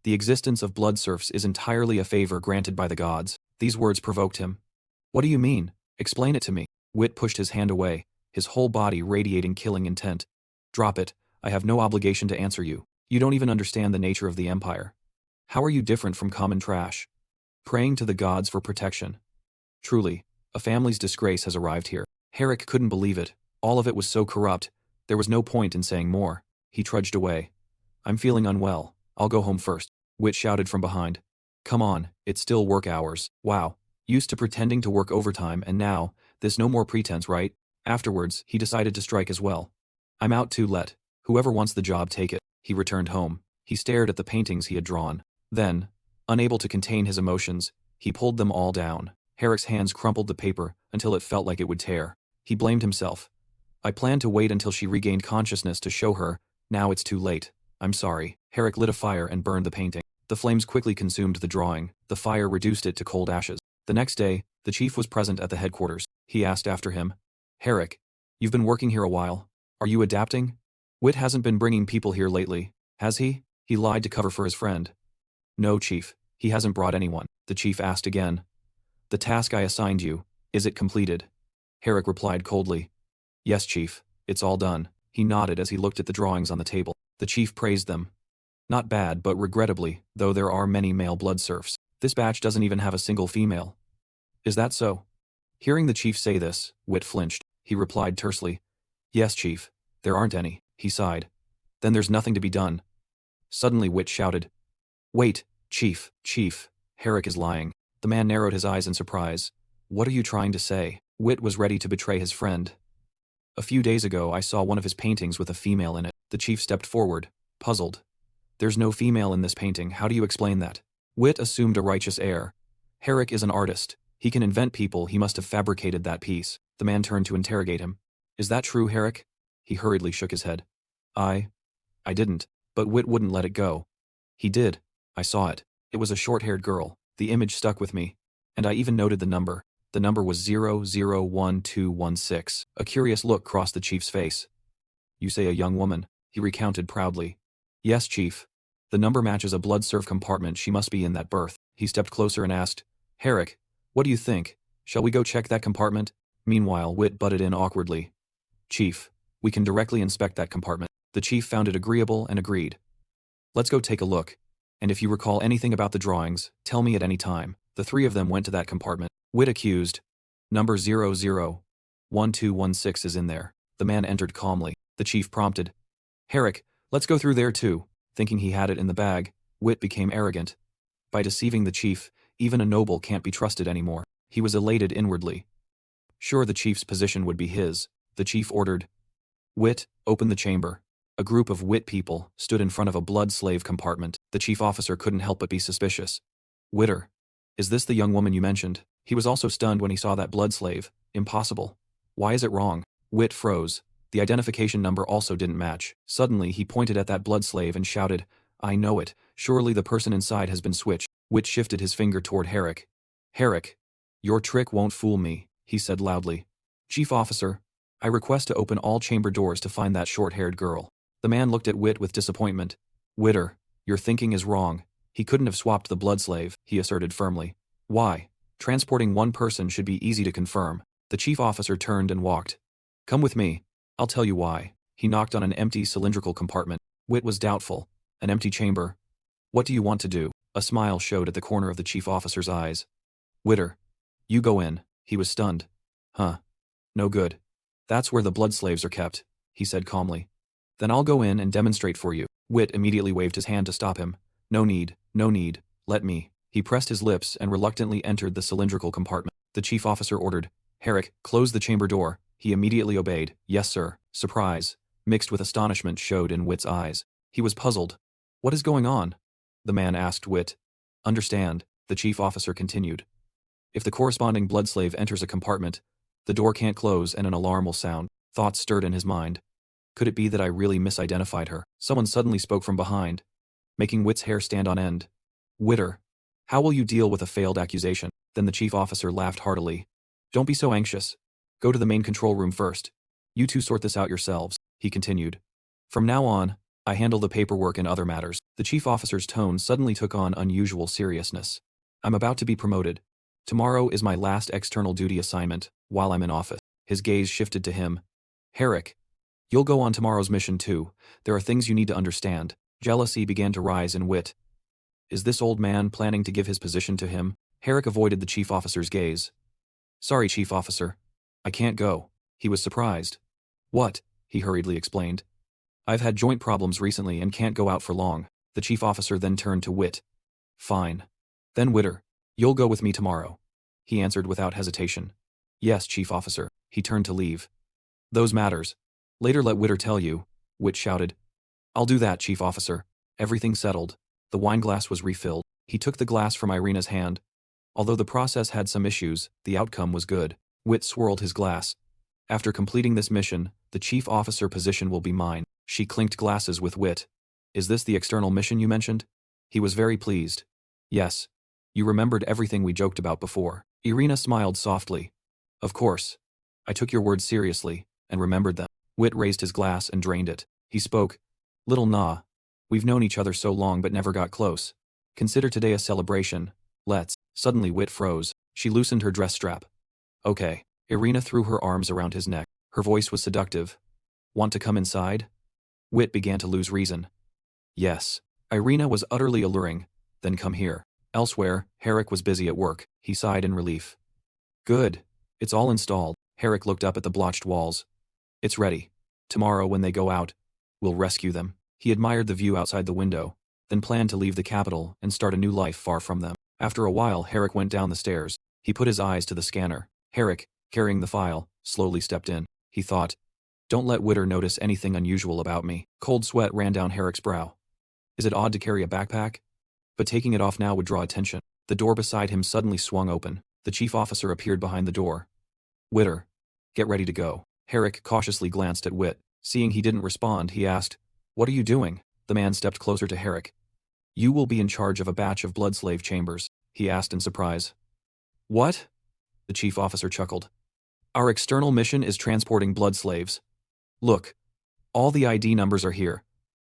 The existence of blood serfs is entirely a favor granted by the gods. These words provoked him. What do you mean? Explain it to me. Wit pushed his hand away, his whole body radiating killing intent. Drop it. I have no obligation to answer you. You don't even understand the nature of the empire. How are you different from common trash? Praying to the gods for protection. Truly, a family's disgrace has arrived here. Herrick couldn't believe it. All of it was so corrupt. There was no point in saying more. He trudged away. I'm feeling unwell. I'll go home first. Wit shouted from behind. Come on, it's still work hours. Wow. Used to pretending to work overtime and now, this no more pretense, right? Afterwards, he decided to strike as well. I'm out too, let. Whoever wants the job take it. He returned home. He stared at the paintings he had drawn. Then, unable to contain his emotions, he pulled them all down. Herrick's hands crumpled the paper until it felt like it would tear. He blamed himself. I planned to wait until she regained consciousness to show her. Now it's too late. I'm sorry. Herrick lit a fire and burned the painting. The flames quickly consumed the drawing. The fire reduced it to cold ashes. The next day, the chief was present at the headquarters. He asked after him. Herrick, you've been working here a while. Are you adapting? Wit hasn't been bringing people here lately, has he? He lied to cover for his friend. No, chief. He hasn't brought anyone. The chief asked again. The task I assigned you, is it completed? Herrick replied coldly. Yes, chief. It's all done. He nodded as he looked at the drawings on the table. The chief praised them. Not bad, but regrettably, though there are many male blood serfs, this batch doesn't even have a single female. Is that so? Hearing the chief say this, Wit flinched. He replied tersely, Yes, chief, there aren't any. He sighed. Then there's nothing to be done. Suddenly Wit shouted, Wait, chief, Herrick is lying. The man narrowed his eyes in surprise. What are you trying to say? Wit was ready to betray his friend. A few days ago I saw one of his paintings with a female in it. The chief stepped forward, puzzled. There's no female in this painting, how do you explain that? Wit assumed a righteous air. Herrick is an artist. He can invent people, he must have fabricated that piece. The man turned to interrogate him. Is that true, Herrick? He hurriedly shook his head. I didn't. But Wit wouldn't let it go. He did. I saw it. It was a short-haired girl. The image stuck with me. And I even noted the number. The number was 001216. A curious look crossed the chief's face. You say a young woman, he recounted proudly. Yes, chief. The number matches a blood serf compartment, she must be in that berth. He stepped closer and asked, Herrick, what do you think? Shall we go check that compartment? Meanwhile, Wit butted in awkwardly. Chief, we can directly inspect that compartment. The chief found it agreeable and agreed. Let's go take a look. And if you recall anything about the drawings, tell me at any time. The three of them went to that compartment. Wit accused. Number 001216 is in there. The man entered calmly. The chief prompted. Herrick, let's go through there too. Thinking he had it in the bag, Wit became arrogant. By deceiving the chief, even a noble can't be trusted anymore. He was elated inwardly. Sure, the chief's position would be his. The chief ordered. Wit, open the chamber. A group of Wit people stood in front of a blood slave compartment. The chief officer couldn't help but be suspicious. Witter, is this the young woman you mentioned? He was also stunned when he saw that blood slave. Impossible. Why is it wrong? Wit froze. The identification number also didn't match. Suddenly, he pointed at that blood slave and shouted, I know it. Surely the person inside has been switched. Wit shifted his finger toward Herrick. Herrick, your trick won't fool me, he said loudly. Chief officer, I request to open all chamber doors to find that short-haired girl. The man looked at Wit with disappointment. Witter, your thinking is wrong. He couldn't have swapped the blood slave, he asserted firmly. Why? Transporting one person should be easy to confirm. The chief officer turned and walked. Come with me. I'll tell you why. He knocked on an empty cylindrical compartment. Wit was doubtful. An empty chamber. What do you want to do? A smile showed at the corner of the chief officer's eyes. Witter, you go in. He was stunned. Huh. No good. That's where the blood slaves are kept, he said calmly. Then I'll go in and demonstrate for you. Wit immediately waved his hand to stop him. No need. Let me. He pressed his lips and reluctantly entered the cylindrical compartment. The chief officer ordered, Herrick, close the chamber door. He immediately obeyed. Yes, sir. Surprise, mixed with astonishment, showed in Wit's eyes. He was puzzled. What is going on? The man asked Wit. Understand, the chief officer continued. If the corresponding blood slave enters a compartment, the door can't close and an alarm will sound. Thoughts stirred in his mind. Could it be that I really misidentified her? Someone suddenly spoke from behind, making Wit's hair stand on end. Witter, how will you deal with a failed accusation? Then the chief officer laughed heartily. Don't be so anxious. Go to the main control room first. You two sort this out yourselves, he continued. From now on, I handle the paperwork and other matters. The chief officer's tone suddenly took on unusual seriousness. I'm about to be promoted. Tomorrow is my last external duty assignment, while I'm in office. His gaze shifted to him. Herrick, you'll go on tomorrow's mission too. There are things you need to understand. Jealousy began to rise in Wit. Is this old man planning to give his position to him? Herrick avoided the chief officer's gaze. Sorry, chief officer. I can't go. He was surprised. What? He hurriedly explained. I've had joint problems recently and can't go out for long. The chief officer then turned to Wit. Fine. Then Witter, you'll go with me tomorrow. He answered without hesitation. Yes, chief officer. He turned to leave. Those matters. Later let Witter tell you, Wit shouted. I'll do that, chief officer. Everything settled. The wine glass was refilled. He took the glass from Irina's hand. Although the process had some issues, the outcome was good. Wit swirled his glass. After completing this mission, the chief officer position will be mine. She clinked glasses with Wit. Is this the external mission you mentioned? He was very pleased. Yes. You remembered everything we joked about before. Irina smiled softly. Of course. I took your words seriously, and remembered them. Wit raised his glass and drained it. He spoke. Little Na. We've known each other so long but never got close. Consider today a celebration. Let's. Suddenly Wit froze. She loosened her dress strap. Okay. Irina threw her arms around his neck. Her voice was seductive. Want to come inside? Wit began to lose reason. Yes. Irina was utterly alluring. Then come here. Elsewhere, Herrick was busy at work. He sighed in relief. Good. It's all installed. Herrick looked up at the blotched walls. It's ready. Tomorrow when they go out, we'll rescue them. He admired the view outside the window, then planned to leave the capital and start a new life far from them. After a while, Herrick went down the stairs. He put his eyes to the scanner. Herrick, carrying the file, slowly stepped in. He thought, don't let Witter notice anything unusual about me. Cold sweat ran down Herrick's brow. Is it odd to carry a backpack? But taking it off now would draw attention. The door beside him suddenly swung open. The chief officer appeared behind the door. Witter, get ready to go. Herrick cautiously glanced at Wit. Seeing he didn't respond, he asked, what are you doing? The man stepped closer to Herrick. You will be in charge of a batch of blood slave chambers, he asked in surprise. What? The chief officer chuckled. Our external mission is transporting blood slaves. Look, all the ID numbers are here.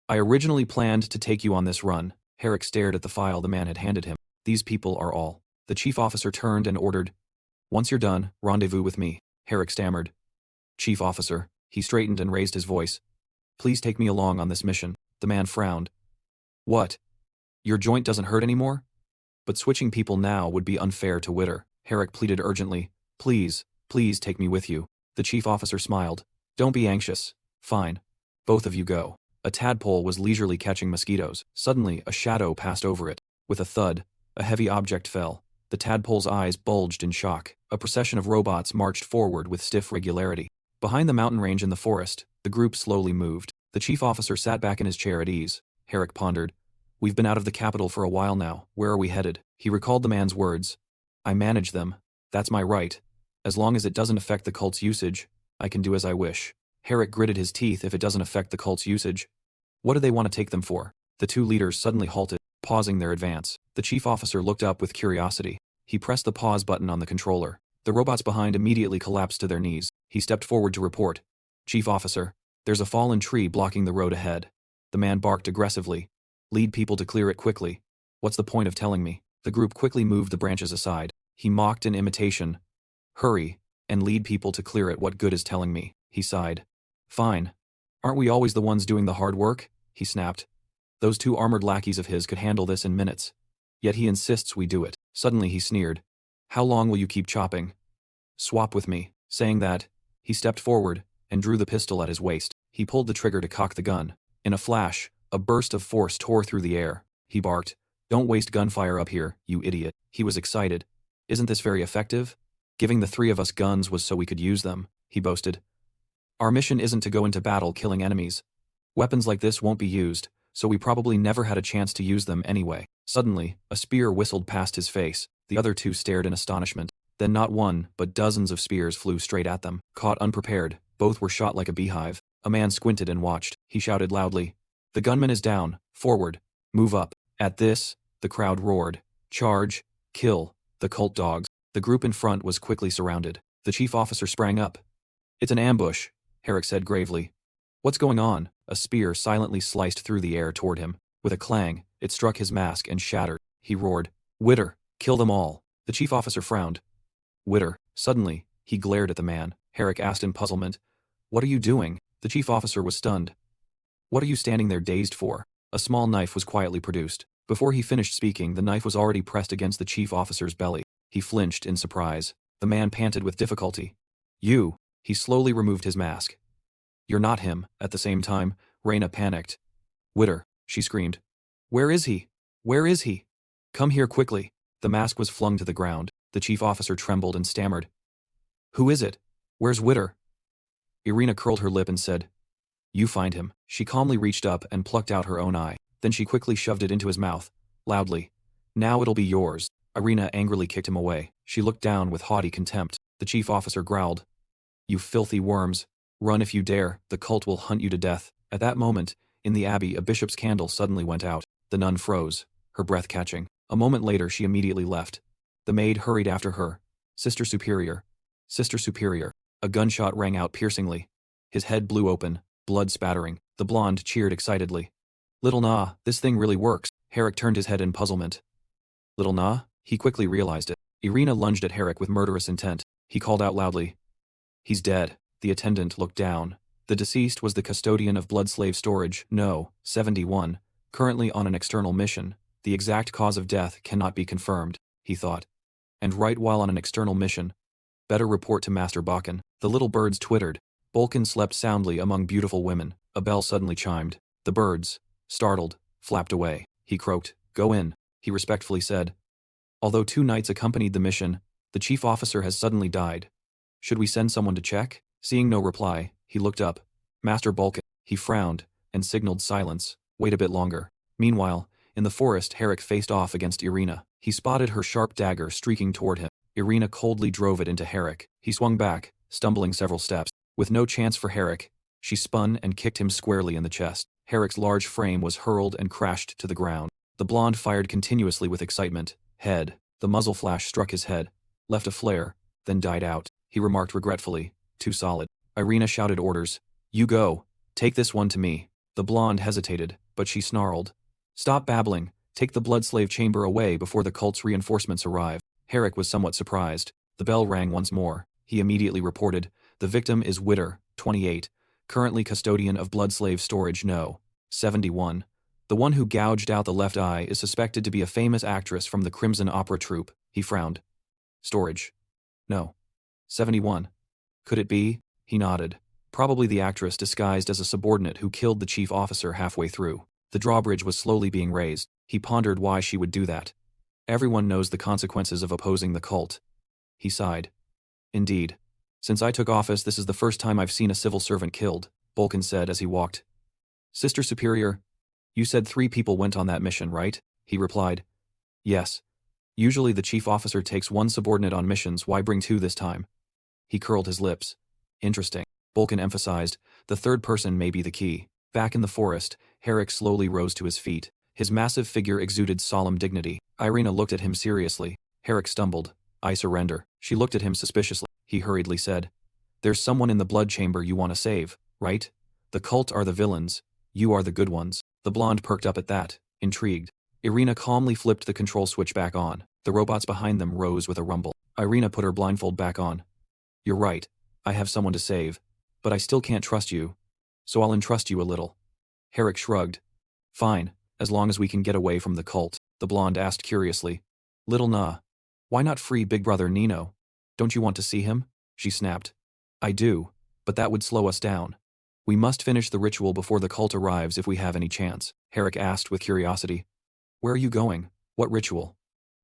I originally planned to take you on this run. Herrick stared at the file the man had handed him. These people are all. The chief officer turned and ordered, once you're done, rendezvous with me. Herrick stammered. Chief officer, he straightened and raised his voice. Please take me along on this mission. The man frowned. What? Your joint doesn't hurt anymore? But switching people now would be unfair to Witter. Herrick pleaded urgently. Please, please take me with you. The chief officer smiled. Don't be anxious. Fine. Both of you go. A tadpole was leisurely catching mosquitoes. Suddenly, a shadow passed over it. With a thud, a heavy object fell. The tadpole's eyes bulged in shock. A procession of robots marched forward with stiff regularity. Behind the mountain range in the forest, the group slowly moved. The chief officer sat back in his chair at ease. Herrick pondered. We've been out of the capital for a while now. Where are we headed? He recalled the man's words. I manage them. That's my right. As long as it doesn't affect the cult's usage, I can do as I wish. Herrick gritted his teeth. If it doesn't affect the cult's usage, what do they want to take them for? The two leaders suddenly halted, pausing their advance. The chief officer looked up with curiosity. He pressed the pause button on the controller. The robots behind immediately collapsed to their knees. He stepped forward to report. Chief officer, there's a fallen tree blocking the road ahead. The man barked aggressively. Lead people to clear it quickly. What's the point of telling me? The group quickly moved the branches aside. He mocked in imitation. Hurry, and lead people to clear it. What good is telling me? He sighed. Fine. Aren't we always the ones doing the hard work? He snapped. Those two armored lackeys of his could handle this in minutes. Yet he insists we do it. Suddenly he sneered. How long will you keep chopping? Swap with me. Saying that, he stepped forward and drew the pistol at his waist. He pulled the trigger to cock the gun. In a flash, a burst of force tore through the air. He barked. Don't waste gunfire up here, you idiot. He was excited. Isn't this very effective? Giving the three of us guns was so we could use them, he boasted. Our mission isn't to go into battle killing enemies. Weapons like this won't be used, so we probably never had a chance to use them anyway. Suddenly, a spear whistled past his face. The other two stared in astonishment. Then not one, but dozens of spears flew straight at them. Caught unprepared, both were shot like a beehive. A man squinted and watched. He shouted loudly. The gunman is down. Forward. Move up. At this, the crowd roared. Charge. Kill. The cult dogs. The group in front was quickly surrounded. The chief officer sprang up. It's an ambush, Herrick said gravely. What's going on? A spear silently sliced through the air toward him. With a clang, it struck his mask and shattered. He roared. Witter, kill them all. The chief officer frowned. Witter. Suddenly, he glared at the man. Herrick asked in puzzlement. What are you doing? The chief officer was stunned. What are you standing there dazed for? A small knife was quietly produced. Before he finished speaking, the knife was already pressed against the chief officer's belly. He flinched in surprise. The man panted with difficulty. You. He slowly removed his mask. You're not him. At the same time, Raina panicked. Witter, she screamed. Where is he? Where is he? Come here quickly. The mask was flung to the ground. The chief officer trembled and stammered. Who is it? Where's Witter? Irina curled her lip and said, You find him. She calmly reached up and plucked out her own eye. Then she quickly shoved it into his mouth, loudly. Now it'll be yours. Irina angrily kicked him away. She looked down with haughty contempt. The chief officer growled. You filthy worms. Run if you dare. The cult will hunt you to death. At that moment, in the abbey, a bishop's candle suddenly went out. The nun froze, her breath catching. A moment later, she immediately left. The maid hurried after her. Sister Superior. Sister Superior. A gunshot rang out piercingly. His head blew open, blood spattering. The blonde cheered excitedly. Little Na, this thing really works. Herrick turned his head in puzzlement. Little Na? He quickly realized it. Irina lunged at Herrick with murderous intent. He called out loudly. He's dead. The attendant looked down. The deceased was the custodian of blood slave storage, No. 71, Currently on an external mission, the exact cause of death cannot be confirmed, he thought. And right while on an external mission, better report to Master Bakken. The little birds twittered. Bolkin slept soundly among beautiful women. A bell suddenly chimed. The birds, startled, flapped away. He croaked. Go in, he respectfully said. Although 2 knights accompanied the mission, the chief officer has suddenly died. Should we send someone to check? Seeing no reply, he looked up. Master Bolkin. He frowned and signaled silence. Wait a bit longer. Meanwhile, in the forest, Herrick faced off against Irina. He spotted her sharp dagger streaking toward him. Irina coldly drove it into Herrick. He swung back, stumbling several steps. With no chance for Herrick, she spun and kicked him squarely in the chest. Herrick's large frame was hurled and crashed to the ground. The blonde fired continuously with excitement. Head. The muzzle flash struck his head, left a flare, then died out. He remarked regretfully. Too solid. Irina shouted orders. You go. Take this one to me. The blonde hesitated, but she snarled. Stop babbling. Take the blood slave chamber away before the cult's reinforcements arrive. Herrick was somewhat surprised. The bell rang once more. He immediately reported. The victim is Witter, 28, currently custodian of blood slave storage No. 71. The one who gouged out the left eye is suspected to be a famous actress from the Crimson Opera troupe. He frowned. Storage. No. 71. Could it be? He nodded. Probably the actress disguised as a subordinate who killed the chief officer halfway through. The drawbridge was slowly being raised. He pondered why she would do that. Everyone knows the consequences of opposing the cult. He sighed. Indeed. Since I took office, this is the first time I've seen a civil servant killed, Bolkin said as he walked. Sister Superior, you said 3 people went on that mission, right? He replied. Yes. Usually the chief officer takes 1 subordinate on missions, why bring 2 this time? He curled his lips. Interesting. Bolkin emphasized. The 3rd person may be the key. Back in the forest, Herrick slowly rose to his feet. His massive figure exuded solemn dignity. Irina looked at him seriously. Herrick stumbled. I surrender. She looked at him suspiciously. He hurriedly said. There's someone in the blood chamber you want to save, right? The cult are the villains. You are the good ones. The blonde perked up at that, intrigued. Irina calmly flipped the control switch back on. The robots behind them rose with a rumble. Irina put her blindfold back on. You're right. I have someone to save. But I still can't trust you. So I'll entrust you a little. Herrick shrugged. Fine, as long as we can get away from the cult. The blonde asked curiously. Little nah. Why not free Big Brother Nino? Don't you want to see him? She snapped. I do, but that would slow us down. We must finish the ritual before the cult arrives if we have any chance, Herrick asked with curiosity. Where are you going? What ritual?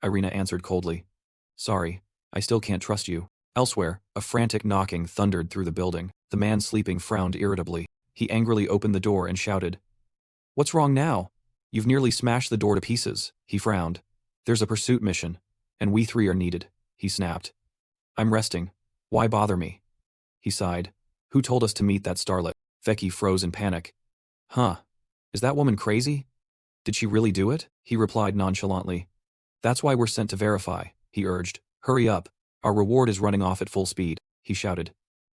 Irina answered coldly. Sorry, I still can't trust you. Elsewhere, a frantic knocking thundered through the building. The man sleeping frowned irritably. He angrily opened the door and shouted. What's wrong now? You've nearly smashed the door to pieces. He frowned. There's a pursuit mission, and we 3 are needed, he snapped. I'm resting. Why bother me? He sighed. Who told us to meet that starlet? Feki froze in panic. Huh. Is that woman crazy? Did she really do it? He replied nonchalantly. That's why we're sent to verify, he urged. Hurry up. Our reward is running off at full speed, he shouted.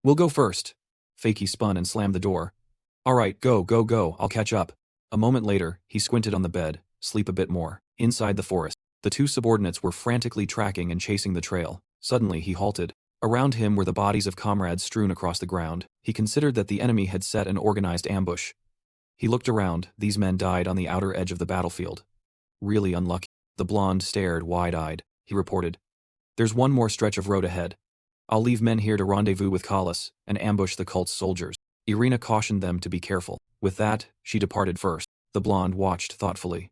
We'll go first. Feki spun and slammed the door. All right, go, go, go, I'll catch up. A moment later, he squinted on the bed, sleep a bit more. Inside the forest, the 2 subordinates were frantically tracking and chasing the trail. Suddenly he halted. Around him were the bodies of comrades strewn across the ground. He considered that the enemy had set an organized ambush. He looked around. These men died on the outer edge of the battlefield. Really unlucky. The blonde stared wide-eyed. He reported. There's one more stretch of road ahead. I'll leave men here to rendezvous with Kalas and ambush the cult's soldiers. Irina cautioned them to be careful. With that, she departed first. The blonde watched thoughtfully.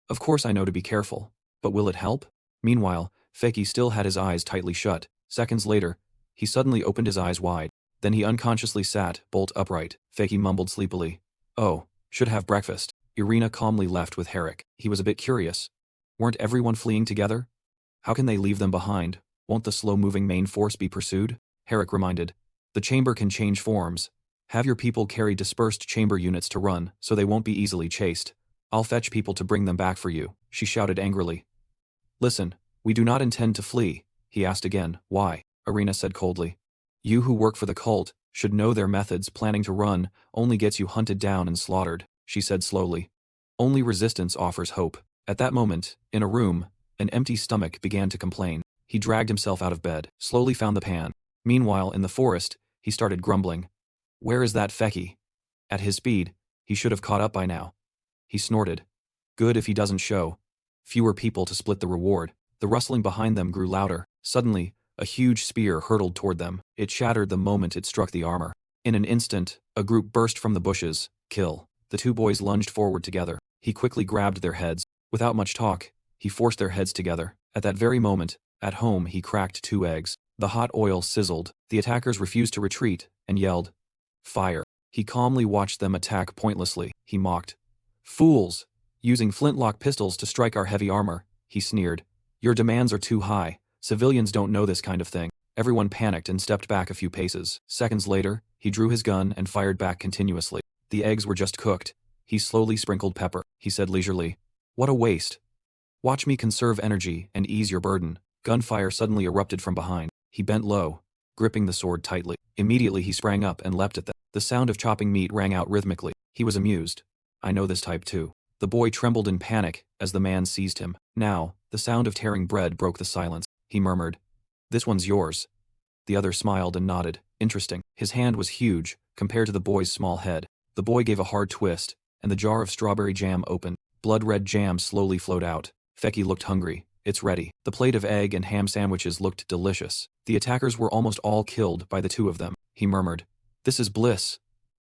Of course I know to be careful, but will it help? Meanwhile, Feki still had his eyes tightly shut. Seconds later, he suddenly opened his eyes wide. Then he unconsciously sat, bolt upright. Feki mumbled sleepily. Oh, should have breakfast. Irina calmly left with Herrick. He was a bit curious. Weren't everyone fleeing together? How can they leave them behind? Won't the slow-moving main force be pursued? Herrick reminded. The chamber can change forms. Have your people carry dispersed chamber units to run, so they won't be easily chased. I'll fetch people to bring them back for you, she shouted angrily. Listen, we do not intend to flee, he asked again. Why? Irina said coldly. You who work for the cult should know their methods. Planning to run only gets you hunted down and slaughtered, she said slowly. Only resistance offers hope. At that moment, in a room, an empty stomach began to complain. He dragged himself out of bed, slowly found the pan. Meanwhile, in the forest, he started grumbling. Where is that Feki? At his speed, he should have caught up by now. He snorted. Good if he doesn't show. Fewer people to split the reward. The rustling behind them grew louder. Suddenly, a huge spear hurtled toward them. It shattered the moment it struck the armor. In an instant, a group burst from the bushes. Kill. The two boys lunged forward together. He quickly grabbed their heads. Without much talk, he forced their heads together. At that very moment, at home he cracked 2 eggs. The hot oil sizzled. The attackers refused to retreat and yelled, "Fire." He calmly watched them attack pointlessly. He mocked. "Fools! Using flintlock pistols to strike our heavy armor," he sneered. "Your demands are too high. Civilians don't know this kind of thing." Everyone panicked and stepped back a few paces. Seconds later, he drew his gun and fired back continuously. The eggs were just cooked. He slowly sprinkled pepper. He said leisurely, "What a waste. Watch me conserve energy and ease your burden." Gunfire suddenly erupted from behind. He bent low, gripping the sword tightly. Immediately he sprang up and leapt at them. The sound of chopping meat rang out rhythmically. He was amused. "I know this type too." The boy trembled in panic as the man seized him. Now, the sound of tearing bread broke the silence. He murmured, "This one's yours." The other smiled and nodded. Interesting. His hand was huge, compared to the boy's small head. The boy gave a hard twist, and the jar of strawberry jam opened. Blood-red jam slowly flowed out. Feki looked hungry. "It's ready." The plate of egg and ham sandwiches looked delicious. The attackers were almost all killed by the 2 of them. He murmured, "This is bliss."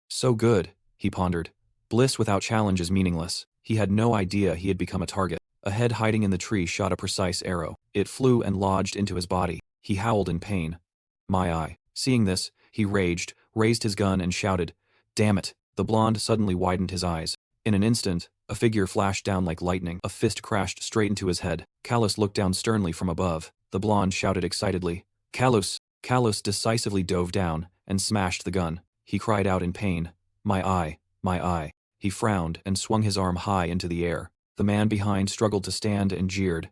"So good," he pondered. Bliss without challenge is meaningless. He had no idea he had become a target. A head hiding in the tree shot a precise arrow. It flew and lodged into his body. He howled in pain. "My eye." Seeing this, he raged, raised his gun and shouted, "Damn it." The blonde suddenly widened his eyes. In an instant, a figure flashed down like lightning. A fist crashed straight into his head. Callus looked down sternly from above. The blonde shouted excitedly, "Callus!" Callus decisively dove down and smashed the gun. He cried out in pain, "My eye, my eye." He frowned and swung his arm high into the air. The man behind struggled to stand and jeered,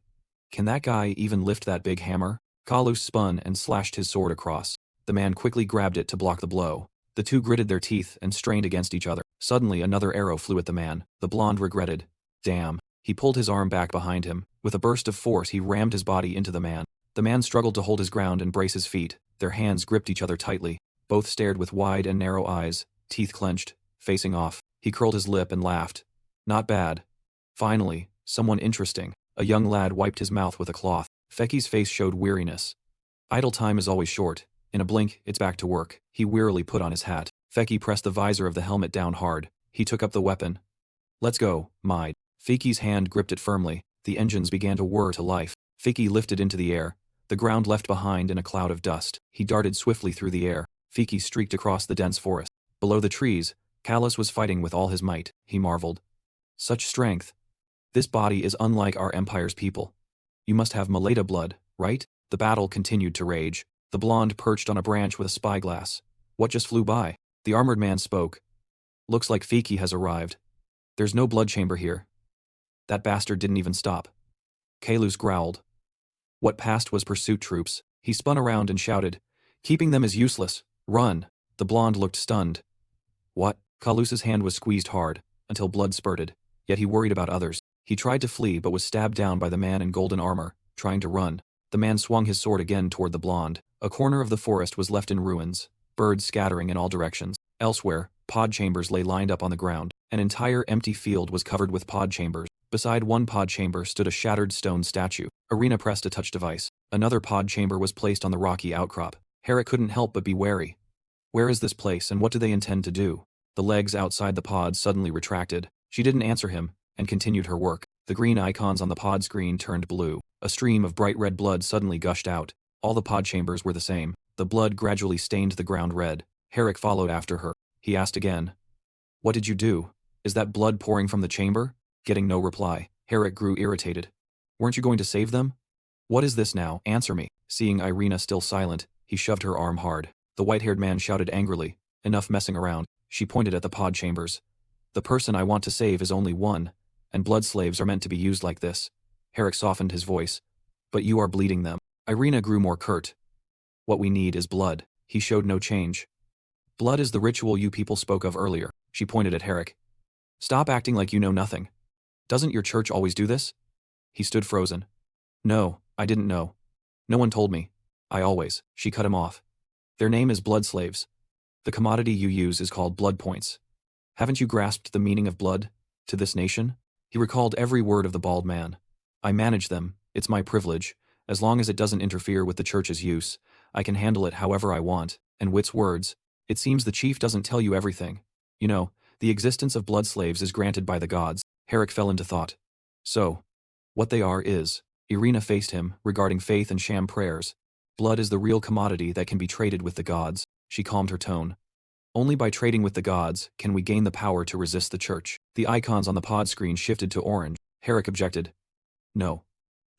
"Can that guy even lift that big hammer?" Callus spun and slashed his sword across. The man quickly grabbed it to block the blow. The two gritted their teeth and strained against each other. Suddenly another arrow flew at the man. The blonde regretted. "Damn." He pulled his arm back behind him. With a burst of force he rammed his body into the man. The man struggled to hold his ground and brace his feet. Their hands gripped each other tightly. Both stared with wide and narrow eyes, teeth clenched, facing off. He curled his lip and laughed. "Not bad. Finally, someone interesting." A young lad wiped his mouth with a cloth. Feki's face showed weariness. Idle time is always short. In a blink, it's back to work. He wearily put on his hat. Feki pressed the visor of the helmet down hard. He took up the weapon. "Let's go, Maid." Feki's hand gripped it firmly. The engines began to whir to life. Feki lifted into the air. The ground left behind in a cloud of dust. He darted swiftly through the air. Feki streaked across the dense forest. Below the trees, Callus was fighting with all his might. He marveled. "Such strength. This body is unlike our empire's people. You must have Maleta blood, right?" The battle continued to rage. The blonde perched on a branch with a spyglass. "What just flew by?" The armored man spoke. "Looks like Feki has arrived. There's no blood chamber here." "That bastard didn't even stop." Callus growled. What passed was pursuit troops. He spun around and shouted, "Keeping them is useless. Run." The blonde looked stunned. "What?" Callus's hand was squeezed hard, until blood spurted. Yet he worried about others. He tried to flee but was stabbed down by the man in golden armor, trying to run. The man swung his sword again toward the blonde. A corner of the forest was left in ruins, birds scattering in all directions. Elsewhere, pod chambers lay lined up on the ground. An entire empty field was covered with pod chambers. Beside one pod chamber stood a shattered stone statue. Irina pressed a touch device. Another pod chamber was placed on the rocky outcrop. Herrick couldn't help but be wary. Where is this place and what do they intend to do? The legs outside the pod suddenly retracted. She didn't answer him, and continued her work. The green icons on the pod screen turned blue. A stream of bright red blood suddenly gushed out. All the pod chambers were the same. The blood gradually stained the ground red. Herrick followed after her. He asked again, "What did you do? Is that blood pouring from the chamber?" Getting no reply, Herrick grew irritated. "Weren't you going to save them? What is this now? Answer me." Seeing Irina still silent, he shoved her arm hard. The white-haired man shouted angrily, "Enough messing around." She pointed at the pod chambers. "The person I want to save is only one, and blood slaves are meant to be used like this." Herrick softened his voice. "But you are bleeding them." Irina grew more curt. "What we need is blood." He showed no change. "Blood is the ritual you people spoke of earlier." She pointed at Herrick. "Stop acting like you know nothing. Doesn't your church always do this?" He stood frozen. "No, I didn't know. No one told me. I always." She cut him off. "Their name is blood slaves. The commodity you use is called blood points. Haven't you grasped the meaning of blood to this nation?" He recalled every word of the bald man. I manage them, it's my privilege. As long as it doesn't interfere with the church's use, I can handle it however I want. And Wit's words, it seems the chief doesn't tell you everything. You know, the existence of blood slaves is granted by the gods. Herrick fell into thought. So, what they are is, Irina faced him, regarding faith and sham prayers. Blood is the real commodity that can be traded with the gods. She calmed her tone. Only by trading with the gods can we gain the power to resist the church. The icons on the pod screen shifted to orange. Herrick objected. No.